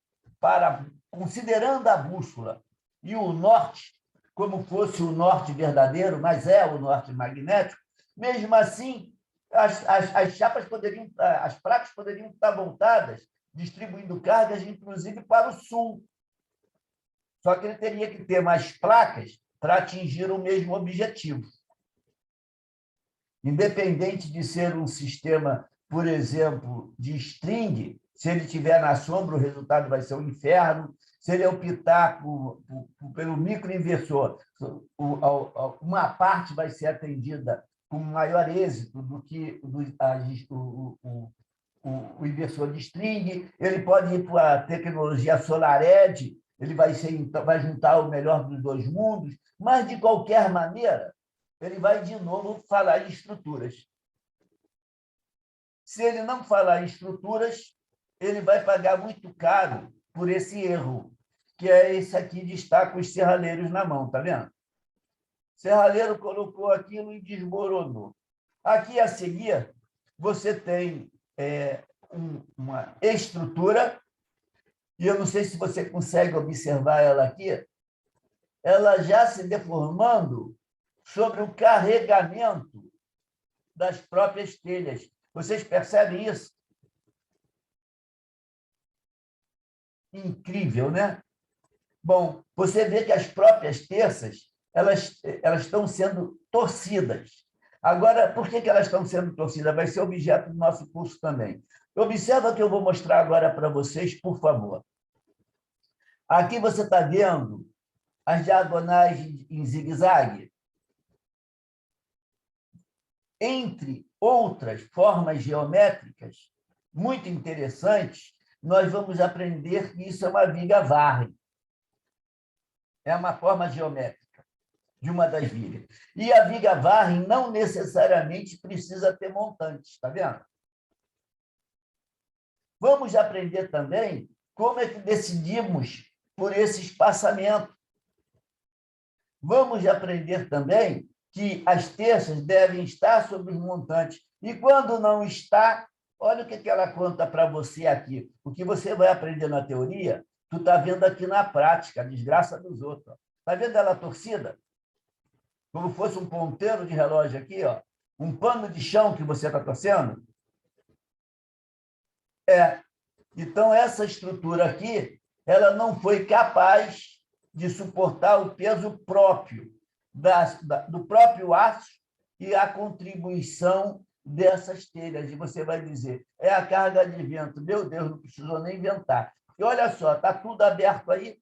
Speaker 1: considerando a bússola e o norte como fosse o norte verdadeiro, mas é o norte magnético, mesmo assim, as chapas poderiam, as placas poderiam estar voltadas, distribuindo cargas, inclusive para o sul. Só que ele teria que ter mais placas para atingir o mesmo objetivo. Independente de ser um sistema, por exemplo, de string, se ele estiver na sombra, o resultado vai ser um inferno. Se ele optar pelo microinversor, uma parte vai ser atendida com maior êxito do que o inversor de string. Ele pode ir para a tecnologia SolarEdge, ele vai juntar o melhor dos dois mundos, mas, de qualquer maneira, ele vai, de novo, falar em estruturas. Se ele não falar em estruturas, ele vai pagar muito caro por esse erro, que é esse aqui de estar com os serraleiros na mão, está vendo? O serralheiro colocou aquilo e desmoronou. Aqui, a seguir, você tem uma estrutura, e eu não sei se você consegue observar ela aqui, ela já se deformando sobre o carregamento das próprias telhas. Vocês percebem isso? Incrível, né? Bom, você vê que as próprias terças elas estão sendo torcidas. Agora, por que elas estão sendo torcidas? Vai ser objeto do nosso curso também. Observa o que eu vou mostrar agora para vocês, por favor. Aqui você está vendo as diagonais em zigue-zague. Entre outras formas geométricas muito interessantes, nós vamos aprender que isso é uma viga Varre. É uma forma geométrica de uma das vigas. E a viga Varre não necessariamente precisa ter montantes, está vendo? Vamos aprender também como é que decidimos por esse espaçamento. Vamos aprender também que as terças devem estar sobre os montantes. E quando não está, olha o que ela conta para você aqui. O que você vai aprender na teoria, tu está vendo aqui na prática, a desgraça dos outros. Está vendo ela torcida? Como fosse um ponteiro de relógio aqui, ó. Um pano de chão que você está torcendo. Então, essa estrutura aqui, ela não foi capaz de suportar o peso próprio do próprio aço e a contribuição dessas telhas. E você vai dizer, é a carga de vento. Meu Deus, não precisou nem inventar. E olha só, está tudo aberto aí.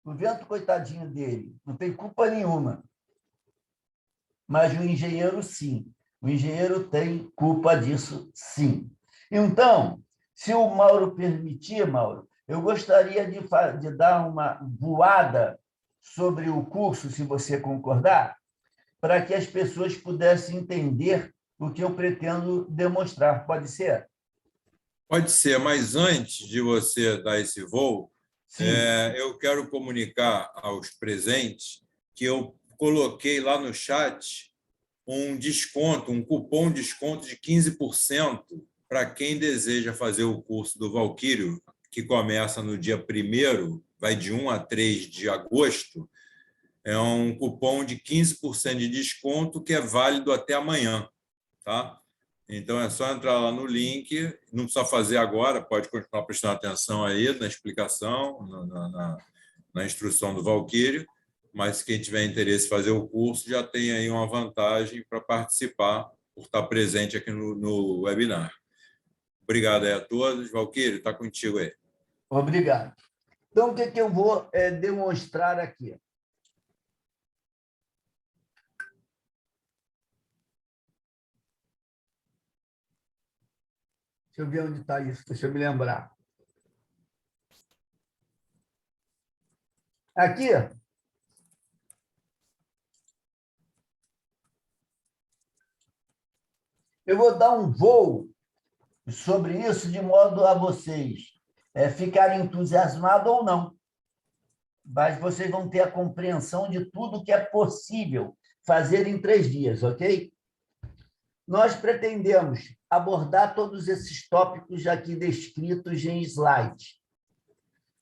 Speaker 1: O vento, coitadinho dele, não tem culpa nenhuma. Mas o engenheiro, sim. O engenheiro tem culpa disso, sim. Então, se o Mauro permitir, Mauro, eu gostaria de dar uma voada sobre o curso, se você concordar, para que as pessoas pudessem entender o que eu pretendo demonstrar. Pode ser?
Speaker 2: Pode ser, mas antes de você dar esse voo, eu quero comunicar aos presentes que eu coloquei lá no chat um desconto, um cupom de desconto de 15% para quem deseja fazer o curso do Valquírio, que começa no dia 1º, vai de 1 a 3 de agosto. É um cupom de 15% de desconto que é válido até amanhã, tá? Então, é só entrar lá no link, não precisa fazer agora, pode continuar prestando atenção aí na explicação, na instrução do Valquírio, mas quem tiver interesse em fazer o curso já tem aí uma vantagem para participar, por estar presente aqui no webinar. Obrigado aí a todos. Valquírio, está contigo aí.
Speaker 1: Obrigado. Então, o que eu vou demonstrar aqui? Deixa eu ver onde está isso, deixa eu me lembrar. Aqui, eu vou dar um voo sobre isso de modo a vocês ficarem entusiasmados ou não. Mas vocês vão ter a compreensão de tudo que é possível fazer em 3 dias, ok? Nós pretendemos abordar todos esses tópicos aqui descritos em slide.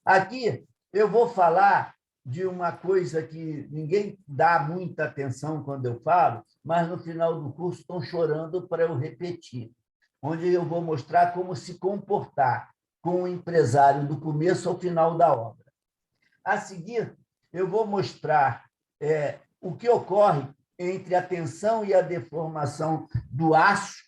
Speaker 1: Aqui eu vou falar de uma coisa que ninguém dá muita atenção quando eu falo, mas no final do curso estão chorando para eu repetir, onde eu vou mostrar como se comportar com o empresário do começo ao final da obra. A seguir, eu vou mostrar o que ocorre entre a tensão e a deformação do aço,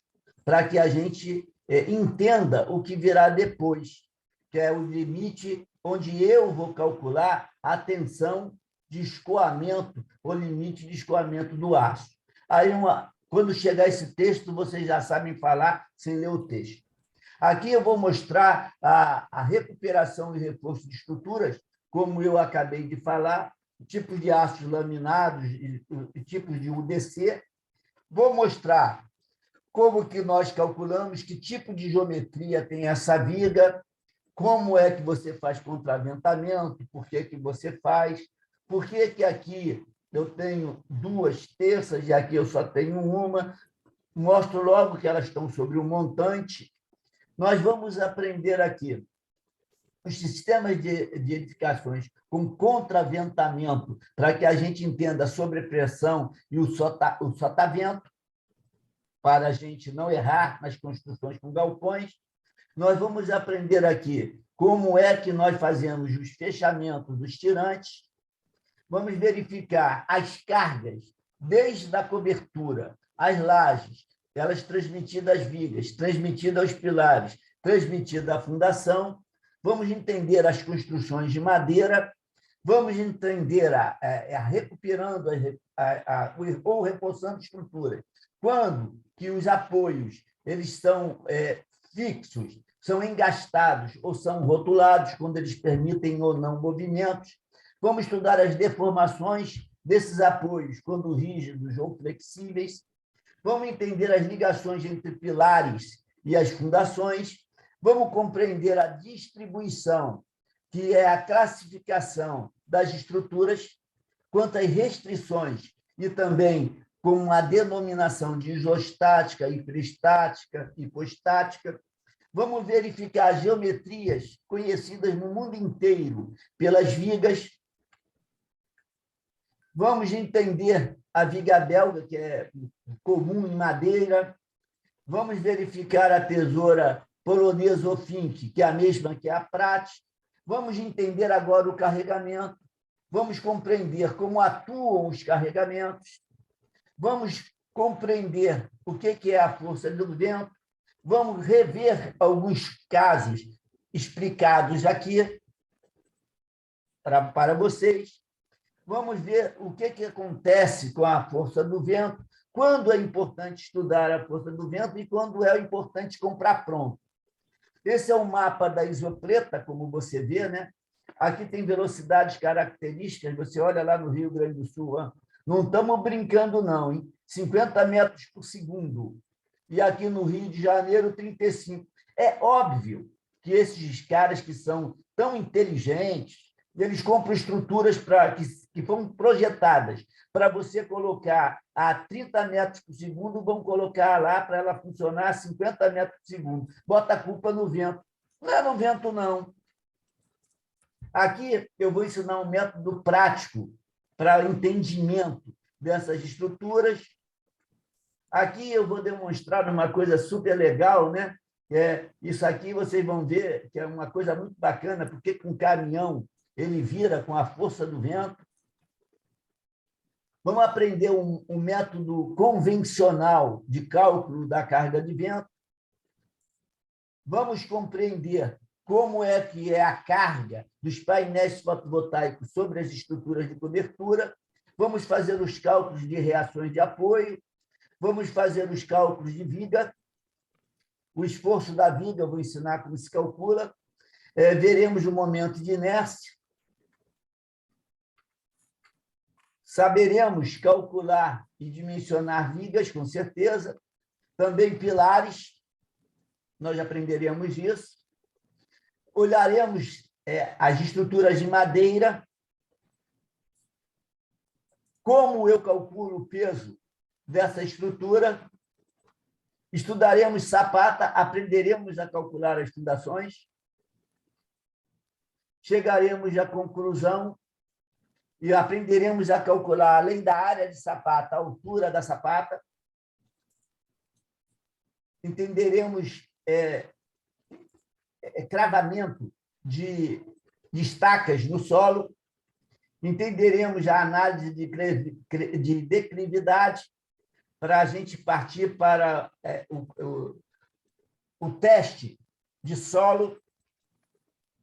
Speaker 1: para que a gente entenda o que virá depois, que é o limite onde eu vou calcular a tensão de escoamento, o limite de escoamento do aço. Aí, quando chegar esse texto, vocês já sabem falar sem ler o texto. Aqui eu vou mostrar a recuperação e reforço de estruturas, como eu acabei de falar, tipos de aços laminados e tipos de UDC. Vou mostrar como que nós calculamos, que tipo de geometria tem essa viga, como é que você faz contraventamento, por que que você faz, por que que aqui eu tenho 2 terças e aqui eu só tenho uma. Mostro logo que elas estão sobre o montante. Nós vamos aprender aqui os sistemas de edificações com contraventamento, para que a gente entenda a sobrepressão e o sotavento, para a gente não errar nas construções com galpões. Nós vamos aprender aqui como é que nós fazemos os fechamentos dos tirantes. Vamos verificar as cargas, desde a cobertura, as lajes, elas transmitidas às vigas, transmitidas aos pilares, transmitidas à fundação. Vamos entender as construções de madeira, vamos entender recuperando ou reforçando estruturas. Quando que os apoios eles são fixos, são engastados ou são rotulados, quando eles permitem ou não movimentos. Vamos estudar as deformações desses apoios, quando rígidos ou flexíveis. Vamos entender as ligações entre pilares e as fundações. Vamos compreender a distribuição, que é a classificação das estruturas, quanto às restrições, e também com a denominação de isostática, hiperestática, hipostática. Vamos verificar as geometrias conhecidas no mundo inteiro pelas vigas. Vamos entender a viga belga, que é comum em madeira. Vamos verificar a tesoura polonesa ou Fink, que é a mesma que a Pratt. Vamos entender agora o carregamento. Vamos compreender como atuam os carregamentos. Vamos compreender o que é a força do vento. Vamos rever alguns casos explicados aqui para vocês. Vamos ver o que acontece com a força do vento, quando é importante estudar a força do vento e quando é importante comprar pronto. Esse é o mapa da isopreta, como você vê, né? Aqui tem velocidades características, você olha lá no Rio Grande do Sul, ó. Não estamos brincando, não, hein? 50 metros por segundo. E aqui no Rio de Janeiro, 35. É óbvio que esses caras que são tão inteligentes, eles compram estruturas que foram projetadas para você colocar a 30 metros por segundo, vão colocar lá para ela funcionar a 50 metros por segundo. Bota a culpa no vento. Não é no vento, não. Aqui eu vou ensinar um método prático para entendimento dessas estruturas. Aqui eu vou demonstrar uma coisa super legal, né? Isso aqui vocês vão ver que é uma coisa muito bacana, porque com caminhão ele vira com a força do vento. Vamos aprender um método convencional de cálculo da carga de vento. Vamos compreender como é que é a carga dos painéis fotovoltaicos sobre as estruturas de cobertura. Vamos fazer os cálculos de reações de apoio. Vamos fazer os cálculos de viga. O esforço da viga, eu vou ensinar como se calcula. Veremos o momento de inércia. Saberemos calcular e dimensionar vigas, com certeza. Também pilares, nós aprenderemos isso. Olharemos as estruturas de madeira. Como eu calculo o peso dessa estrutura. Estudaremos sapata, aprenderemos a calcular as fundações. Chegaremos à conclusão e aprenderemos a calcular, além da área de sapata, a altura da sapata. Entenderemos cravamento de estacas no solo. Entenderemos a análise de declividade para a gente partir para o teste de solo.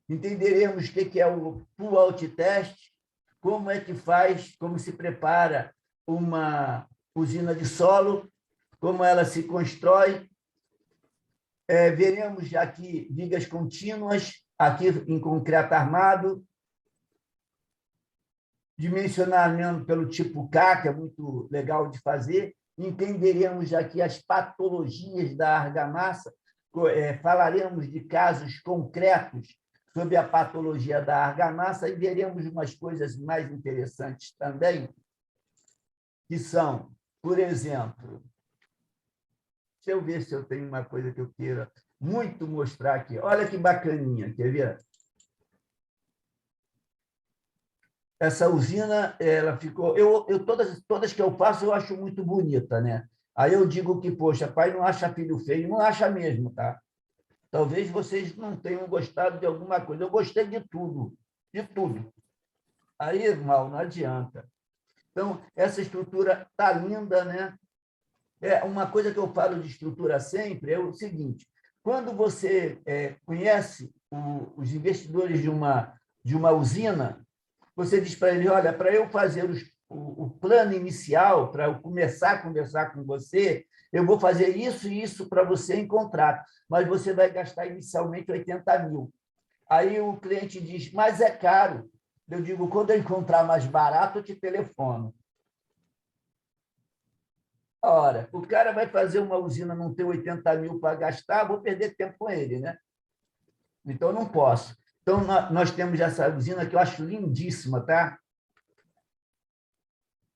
Speaker 1: Entenderemos o que é o pull-out test, como é que faz, como se prepara uma usina de solo, como ela se constrói. Veremos aqui vigas contínuas, aqui em concreto armado, dimensionamento pelo tipo K, que é muito legal de fazer. Entenderemos aqui as patologias da argamassa, falaremos de casos concretos sobre a patologia da argamassa e veremos umas coisas mais interessantes também, que são, por exemplo, deixa eu ver se eu tenho uma coisa que eu queira muito mostrar aqui. Olha que bacaninha, quer ver? Essa usina, ela ficou... todas que eu faço, eu acho muito bonita, né? Aí eu digo que, poxa, pai não acha filho feio, não acha mesmo, tá? Talvez vocês não tenham gostado de alguma coisa. Eu gostei de tudo, de tudo. Aí, mal, não adianta. Então, essa estrutura está linda, né? Uma coisa que eu falo de estrutura sempre é o seguinte: quando você conhece os investidores de uma usina, você diz para ele: olha, para eu fazer o plano inicial, para eu começar a conversar com você, eu vou fazer isso e isso para você em contrato, mas você vai gastar inicialmente 80 mil. Aí o cliente diz: mas é caro. Eu digo: quando eu encontrar mais barato, eu te telefono. Ora, o cara vai fazer uma usina, não ter 80 mil para gastar, vou perder tempo com ele, né? Então, não posso. Então, nós temos essa usina que eu acho lindíssima, tá?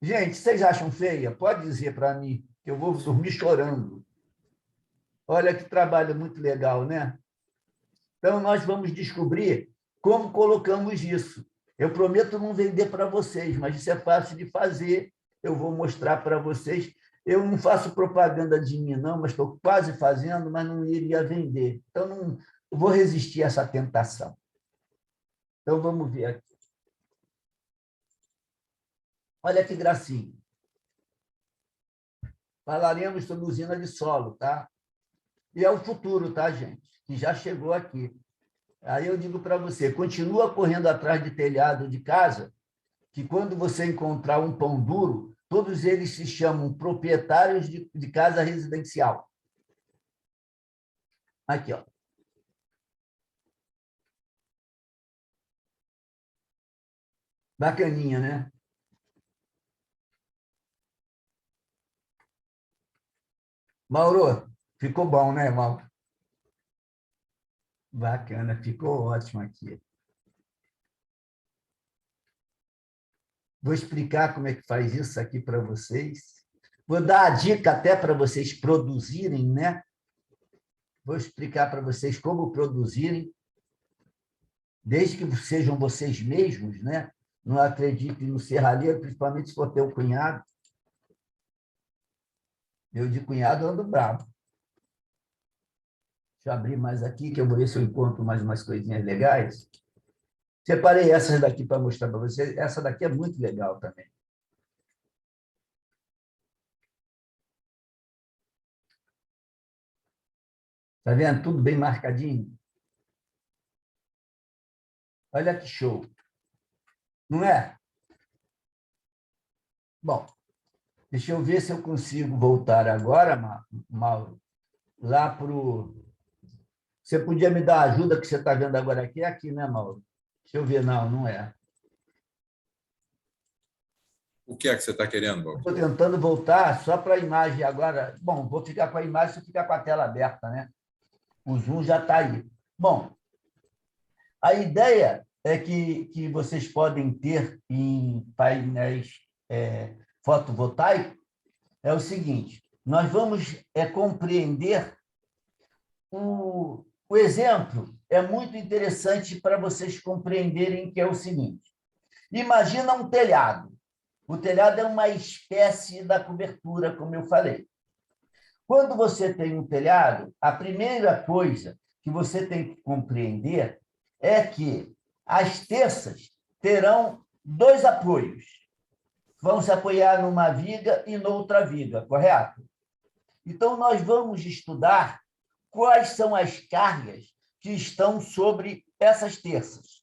Speaker 1: Gente, vocês acham feia? Pode dizer para mim, que eu vou dormir chorando. Olha que trabalho muito legal, né? Então, nós vamos descobrir como colocamos isso. Eu prometo não vender para vocês, mas isso é fácil de fazer. Eu vou mostrar para vocês. Eu não faço propaganda de mim, não, mas estou quase fazendo, mas não iria vender. Então, não vou resistir a essa tentação. Então, vamos ver aqui. Olha que gracinha. Falaremos sobre usina de solo, tá? E é o futuro, tá, gente? Que já chegou aqui. Aí eu digo para você, continua correndo atrás de telhado de casa, que quando você encontrar um pão duro, todos eles se chamam proprietários de casa residencial. Aqui, ó. Bacaninha, né? Mauro, ficou bom, né, Mauro? Bacana, ficou ótimo aqui. Vou explicar como é que faz isso aqui para vocês. Vou dar a dica até para vocês produzirem, né? Vou explicar para vocês como produzirem, desde que sejam vocês mesmos, né? Não acreditem no serralheiro, principalmente se for teu cunhado. Eu de cunhado ando bravo. Deixa eu abrir mais aqui, que eu vou ver se eu encontro mais umas coisinhas legais. Separei essas daqui para mostrar para vocês. Essa daqui é muito legal também. Está vendo? Tudo bem marcadinho. Olha que show. Não é? Bom, deixa eu ver se eu consigo voltar agora, Mauro, lá para o... Você podia me dar a ajuda que você está vendo agora aqui? É aqui, né, Mauro? Deixa eu ver. Não, não é.
Speaker 2: O que é que você está querendo, Valquírio?
Speaker 1: Estou tentando voltar só para a imagem agora. Bom, vou ficar com a imagem se eu ficar com a tela aberta, né? O Zoom já está aí. Bom, a ideia é que vocês podem ter em painéis fotovoltaicos é o seguinte: nós vamos compreender o exemplo. É muito interessante para vocês compreenderem que é o seguinte: imagina um telhado. O telhado é uma espécie da cobertura, como eu falei. Quando você tem um telhado, a primeira coisa que você tem que compreender é que as terças terão dois apoios. Vão se apoiar numa viga e noutra viga, correto? Então, nós vamos estudar quais são as cargas que estão sobre essas terças.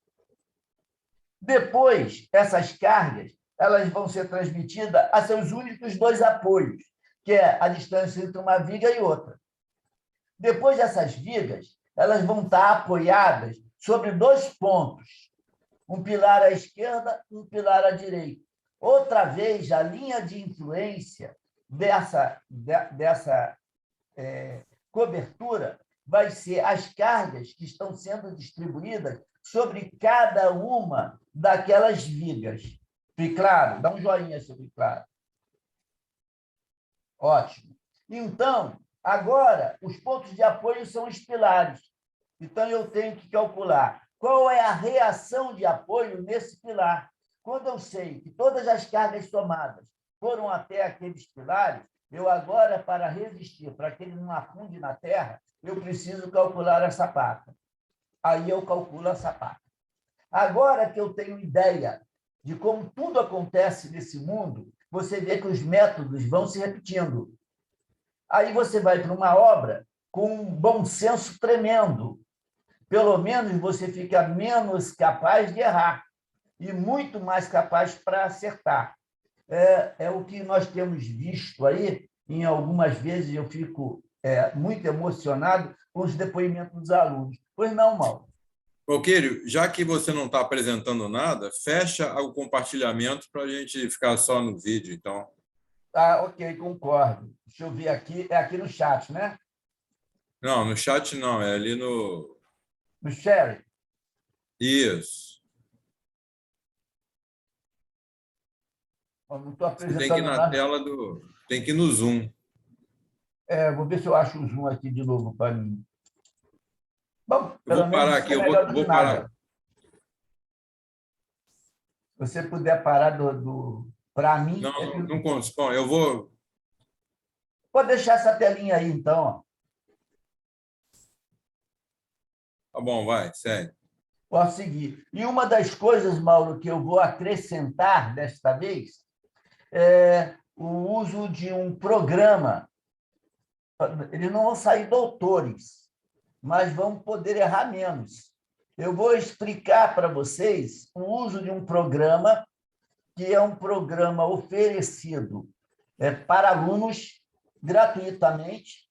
Speaker 1: Depois, essas cargas elas vão ser transmitidas a seus únicos dois apoios, que é a distância entre uma viga e outra. Depois dessas vigas, elas vão estar apoiadas sobre dois pontos, um pilar à esquerda e um pilar à direita. Outra vez, a linha de influência dessa cobertura vai ser as cargas que estão sendo distribuídas sobre cada uma daquelas vigas. Fique claro? Dá um joinha se fique claro. Ótimo. Então, agora, os pontos de apoio são os pilares. Então, eu tenho que calcular qual é a reação de apoio nesse pilar. Quando eu sei que todas as cargas somadas foram até aqueles pilares, eu agora, para resistir, para que ele não afunde na terra, eu preciso calcular a sapata. Aí eu calculo a sapata. Agora que eu tenho ideia de como tudo acontece nesse mundo, você vê que os métodos vão se repetindo. Aí você vai para uma obra com um bom senso tremendo. Pelo menos você fica menos capaz de errar e muito mais capaz para acertar. É o que nós temos visto aí, em algumas vezes eu fico muito emocionado com os depoimentos dos alunos. Pois não, Mauro?
Speaker 2: Valquírio, já que você não está apresentando nada, fecha o compartilhamento para a gente ficar só no vídeo, então.
Speaker 1: Ok, concordo. Deixa eu ver aqui. É aqui no chat, né?
Speaker 2: Não, no chat não, é ali no...
Speaker 1: No share.
Speaker 2: Isso.
Speaker 1: Eu não estou
Speaker 2: Você tem que ir
Speaker 1: apresentando
Speaker 2: na
Speaker 1: nada.
Speaker 2: tela do... Tem que ir no Zoom.
Speaker 1: Vou ver se eu acho o Zoom aqui de novo para mim. Bom,
Speaker 2: Eu
Speaker 1: pelo
Speaker 2: vou parar
Speaker 1: menos
Speaker 2: aqui,
Speaker 1: é
Speaker 2: eu
Speaker 1: melhor do
Speaker 2: vou
Speaker 1: que
Speaker 2: parar.
Speaker 1: nada. Se você puder parar para mim...
Speaker 2: Não consigo. Bom, eu vou...
Speaker 1: Pode deixar essa telinha aí, então. Ó.
Speaker 2: Tá bom, vai, segue.
Speaker 1: Posso seguir. E uma das coisas, Mauro, que eu vou acrescentar desta vez é o uso de um programa. Eles não vão sair doutores, mas vão poder errar menos. Eu vou explicar para vocês o uso de um programa que é um programa oferecido para alunos gratuitamente.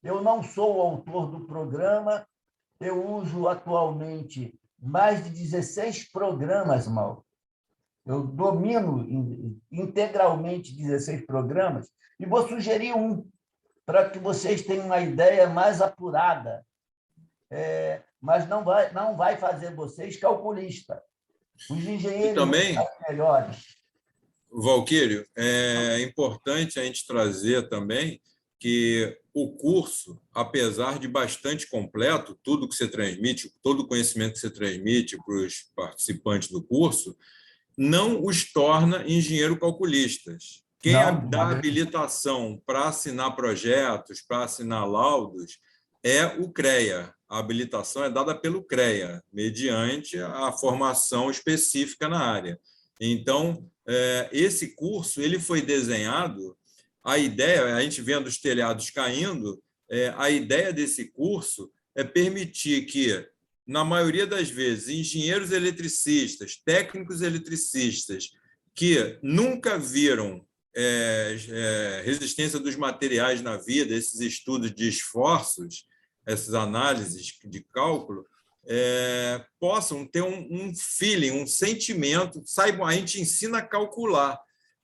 Speaker 1: Eu não sou o autor do programa, eu uso atualmente mais de 16 programas, Mauro. Eu domino integralmente 16 programas e vou sugerir um para que vocês tenham uma ideia mais apurada. Mas não vai fazer vocês calculista. Os engenheiros
Speaker 2: E também,
Speaker 1: são melhores.
Speaker 2: Valquírio, é importante a gente trazer também que o curso, apesar de bastante completo, tudo que você transmite, todo o conhecimento que você transmite para os participantes do curso, não os torna engenheiro calculistas. Quem dá habilitação para assinar projetos, para assinar laudos, é o CREA. A habilitação é dada pelo CREA, mediante a formação específica na área. Então, esse curso ele foi desenhado, a ideia, a gente vendo os telhados caindo, a ideia desse curso é permitir que, na maioria das vezes, engenheiros eletricistas, técnicos eletricistas, que nunca viram resistência dos materiais na vida, esses estudos de esforços, essas análises de cálculo, possam ter um feeling, um sentimento, saibam, a gente ensina a calcular,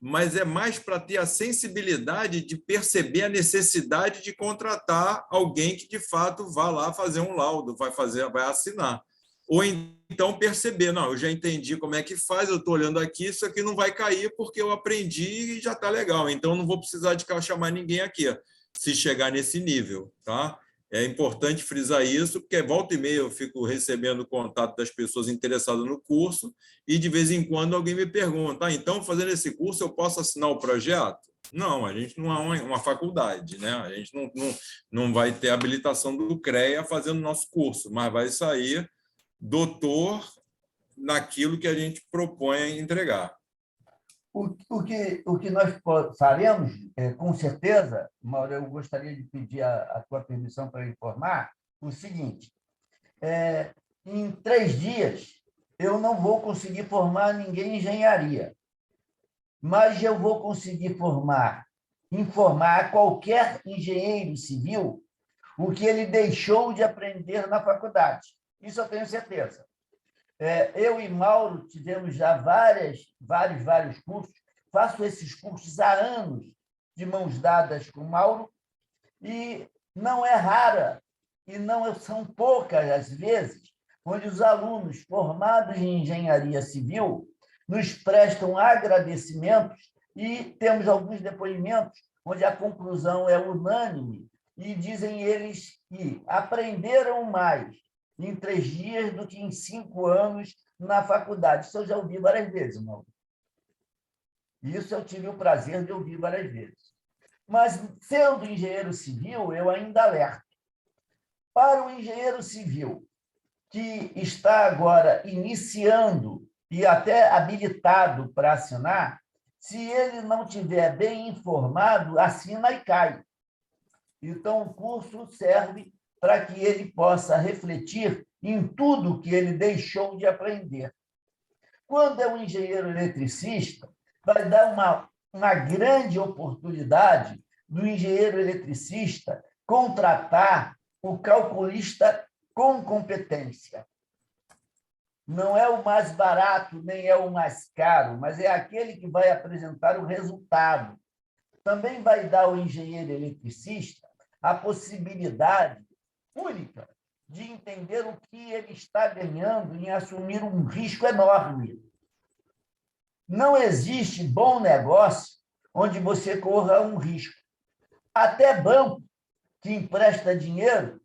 Speaker 2: mas é mais para ter a sensibilidade de perceber a necessidade de contratar alguém que, de fato, vá lá fazer um laudo, vai assinar. Ou então perceber, não, eu já entendi como é que faz, eu estou olhando aqui, isso aqui não vai cair porque eu aprendi e já está legal, então não vou precisar de chamar ninguém aqui, se chegar nesse nível, tá? É importante frisar isso, porque volta e meia eu fico recebendo contato das pessoas interessadas no curso e, de vez em quando, alguém me pergunta, então, fazendo esse curso, eu posso assinar o projeto? Não, a gente não é uma faculdade, né? A gente não vai ter habilitação do CREA fazendo nosso curso, mas vai sair doutor naquilo que a gente propõe entregar.
Speaker 1: O que nós faremos, com certeza, Mauro, eu gostaria de pedir a tua permissão para informar o seguinte: em 3 dias, eu não vou conseguir formar ninguém em engenharia, mas eu vou conseguir informar a qualquer engenheiro civil o que ele deixou de aprender na faculdade. Isso eu tenho certeza. Eu e Mauro tivemos já vários cursos, faço esses cursos há anos, de mãos dadas com Mauro, e não é rara, e não são poucas as vezes, onde os alunos formados em engenharia civil nos prestam agradecimentos e temos alguns depoimentos onde a conclusão é unânime e dizem eles que aprenderam mais em 3 dias do que em 5 anos na faculdade. Isso eu já ouvi várias vezes, Mauro. Isso eu tive o prazer de ouvir várias vezes. Mas, sendo engenheiro civil, eu ainda alerto. Para o engenheiro civil que está agora iniciando e até habilitado para assinar, se ele não tiver bem informado, assina e cai. Então, o curso serve para que ele possa refletir em tudo que ele deixou de aprender. Quando é um engenheiro eletricista, vai dar uma grande oportunidade do engenheiro eletricista contratar o calculista com competência. Não é o mais barato, nem é o mais caro, mas é aquele que vai apresentar o resultado. Também vai dar ao engenheiro eletricista a possibilidade única de entender o que ele está ganhando em assumir um risco enorme. Não existe bom negócio onde você corra um risco. Até banco que empresta dinheiro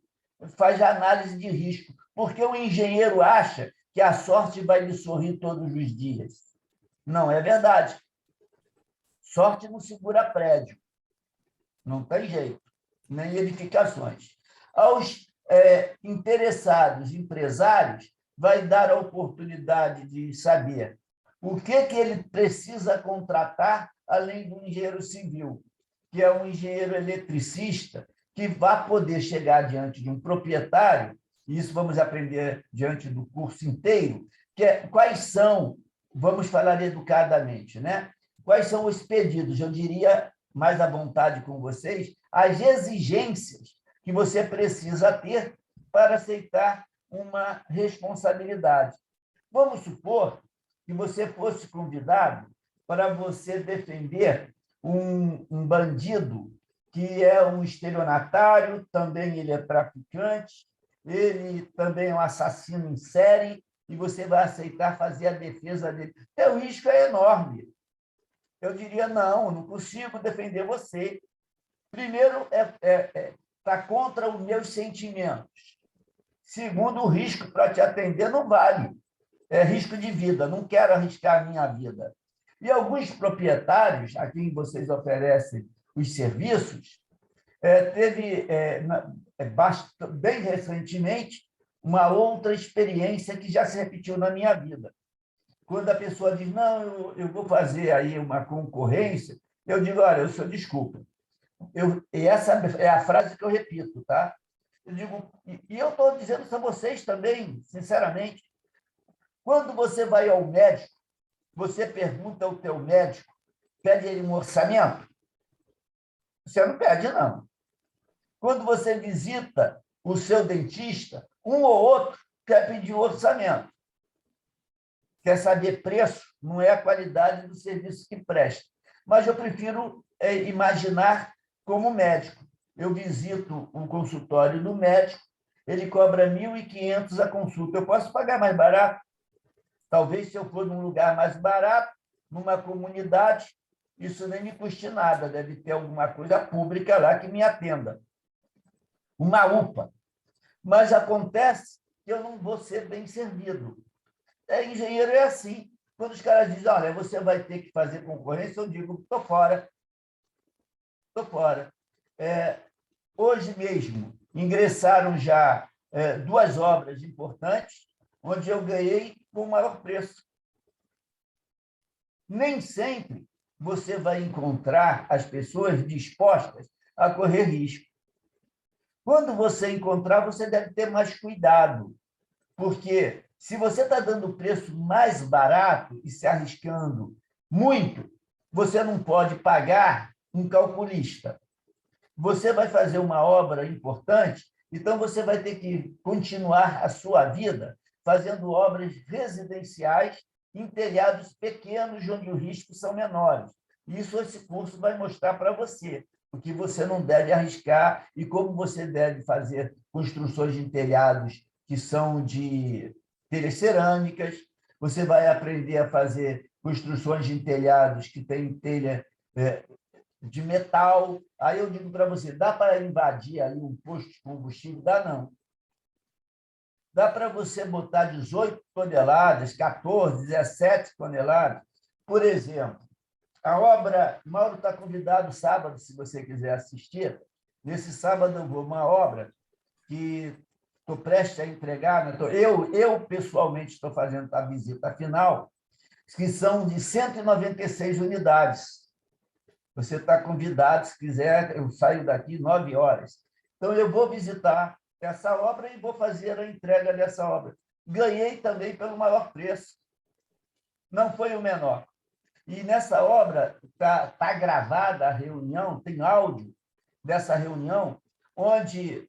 Speaker 1: faz análise de risco, porque o engenheiro acha que a sorte vai lhe sorrir todos os dias. Não é verdade. Sorte não segura prédio. Não tem jeito, nem edificações. Aos interessados, empresários, vai dar a oportunidade de saber o que ele precisa contratar além do engenheiro civil, que é um engenheiro eletricista que vai poder chegar diante de um proprietário, e isso vamos aprender diante do curso inteiro, quais são, vamos falar educadamente, né? Quais são os pedidos, eu diria mais à vontade com vocês, as exigências que você precisa ter para aceitar uma responsabilidade. Vamos supor que você fosse convidado para você defender um bandido que é um estelionatário, também ele é traficante, ele também é um assassino em série, e você vai aceitar fazer a defesa dele. O risco é enorme. Eu diria, não consigo defender você. Primeiro, está contra os meus sentimentos. Segundo, o risco para te atender não vale. É risco de vida, não quero arriscar a minha vida. E alguns proprietários, a quem vocês oferecem os serviços, teve, bem recentemente, uma outra experiência que já se repetiu na minha vida. Quando a pessoa diz, não, eu vou fazer aí uma concorrência, eu digo, olha, o senhor desculpa. E essa é a frase que eu repito, tá? Eu digo, e eu estou dizendo isso a vocês também, sinceramente. Quando você vai ao médico, você pergunta ao teu médico, pede ele um orçamento? Você não pede, não. Quando você visita o seu dentista, um ou outro quer pedir orçamento. Quer saber preço, não é a qualidade do serviço que presta. mas eu prefiro imaginar como médico. Eu visito um consultório do médico, ele cobra R$ 1.500 a consulta. Eu posso pagar mais barato? Talvez, se eu for num lugar mais barato, numa comunidade, isso nem me custe nada, deve ter alguma coisa pública lá que me atenda. Uma UPA. Mas acontece que eu não vou ser bem servido. Engenheiro é assim. Quando os caras dizem, olha, você vai ter que fazer concorrência, eu digo, estou fora. Estou fora. Hoje mesmo, ingressaram já 2 obras importantes, onde eu ganhei com o maior preço. Nem sempre você vai encontrar as pessoas dispostas a correr risco. Quando você encontrar, você deve ter mais cuidado, porque se você está dando preço mais barato e se arriscando muito, você não pode pagar um calculista. Você vai fazer uma obra importante, então você vai ter que continuar a sua vida fazendo obras residenciais em telhados pequenos, onde os riscos são menores. Isso esse curso vai mostrar para você, o que você não deve arriscar e como você deve fazer construções em telhados que são de telhas cerâmicas. Você vai aprender a fazer construções em telhados que têm telha de metal. Aí eu digo para você, dá para invadir aí um posto de combustível? Dá não. Dá para você botar 18 toneladas, 14, 17 toneladas. Por exemplo, a obra, Mauro está convidado sábado, se você quiser assistir. Nesse sábado eu vou uma obra que estou prestes a entregar, né? Eu pessoalmente estou fazendo a visita final, que são de 196 unidades. Você está convidado, se quiser, eu saio daqui 9 horas. Então, eu vou visitar essa obra e vou fazer a entrega dessa obra. Ganhei também pelo maior preço. Não foi o menor. E nessa obra está gravada a reunião, tem áudio dessa reunião, onde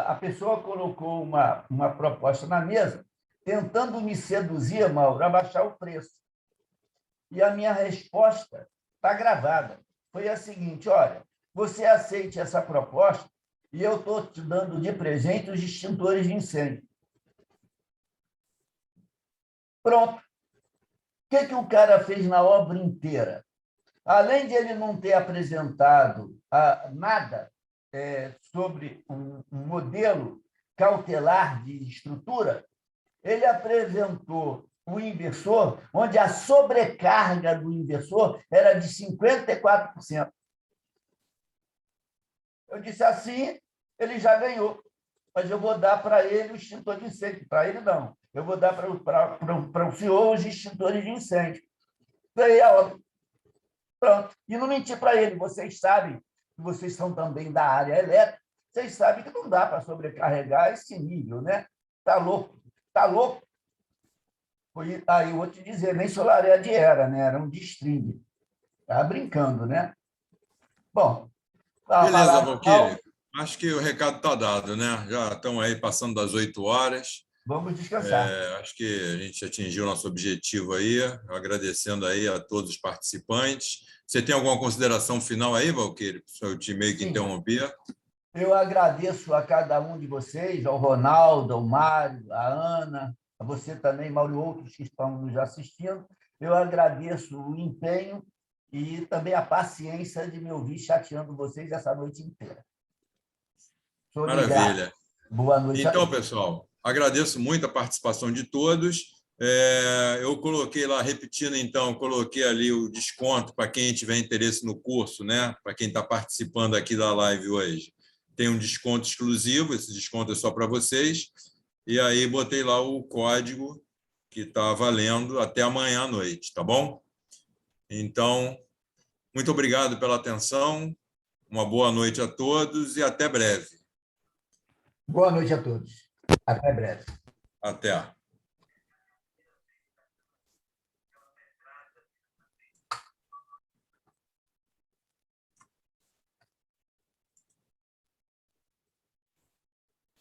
Speaker 1: a pessoa colocou uma proposta na mesa, tentando me seduzir, Mauro, a baixar o preço. E a minha resposta está gravada. Foi a seguinte: olha, você aceite essa proposta e eu estou te dando de presente os extintores de incêndio. Pronto. O que o cara fez na obra inteira? Além de ele não ter apresentado nada sobre um modelo cautelar de estrutura, ele apresentou o inversor, onde a sobrecarga do inversor era de 54%. Eu disse assim, ele já ganhou, mas eu vou dar para ele o extintor de incêndio. Para ele, não. Eu vou dar para o senhor os extintores de incêndio. Ganhei a obra. Pronto. E não menti para ele. Vocês sabem, vocês são também da área elétrica, vocês sabem que não dá para sobrecarregar esse nível, né? Está louco. Está louco. Aí eu vou te dizer, nem Solared era, né? Era um de string. Estava brincando, né? Bom.
Speaker 2: Beleza, Valquírio. Acho que o recado está dado, né? Já estamos aí passando das 8 horas.
Speaker 1: Vamos descansar.
Speaker 2: Acho que a gente atingiu o nosso objetivo aí, agradecendo aí a todos os participantes. Você tem alguma consideração final aí, Valquírio? Eu te meio que interrompi.
Speaker 1: Eu agradeço a cada um de vocês, ao Ronaldo, ao Mário, à Ana, a você também, Mauro, e outros que estão nos assistindo. Eu agradeço o empenho e também a paciência de me ouvir chateando vocês essa noite inteira.
Speaker 2: Maravilha.
Speaker 1: Boa noite.
Speaker 2: Então, pessoal, agradeço muito a participação de todos. Eu coloquei lá, repetindo, então, coloquei ali o desconto para quem tiver interesse no curso, né? Para quem está participando aqui da live hoje. Tem um desconto exclusivo, esse desconto é só para vocês. E aí botei lá o código que está valendo até amanhã à noite, tá bom? Então, muito obrigado pela atenção, uma boa noite a todos e até breve.
Speaker 1: Boa noite a todos. Até breve.
Speaker 2: Até.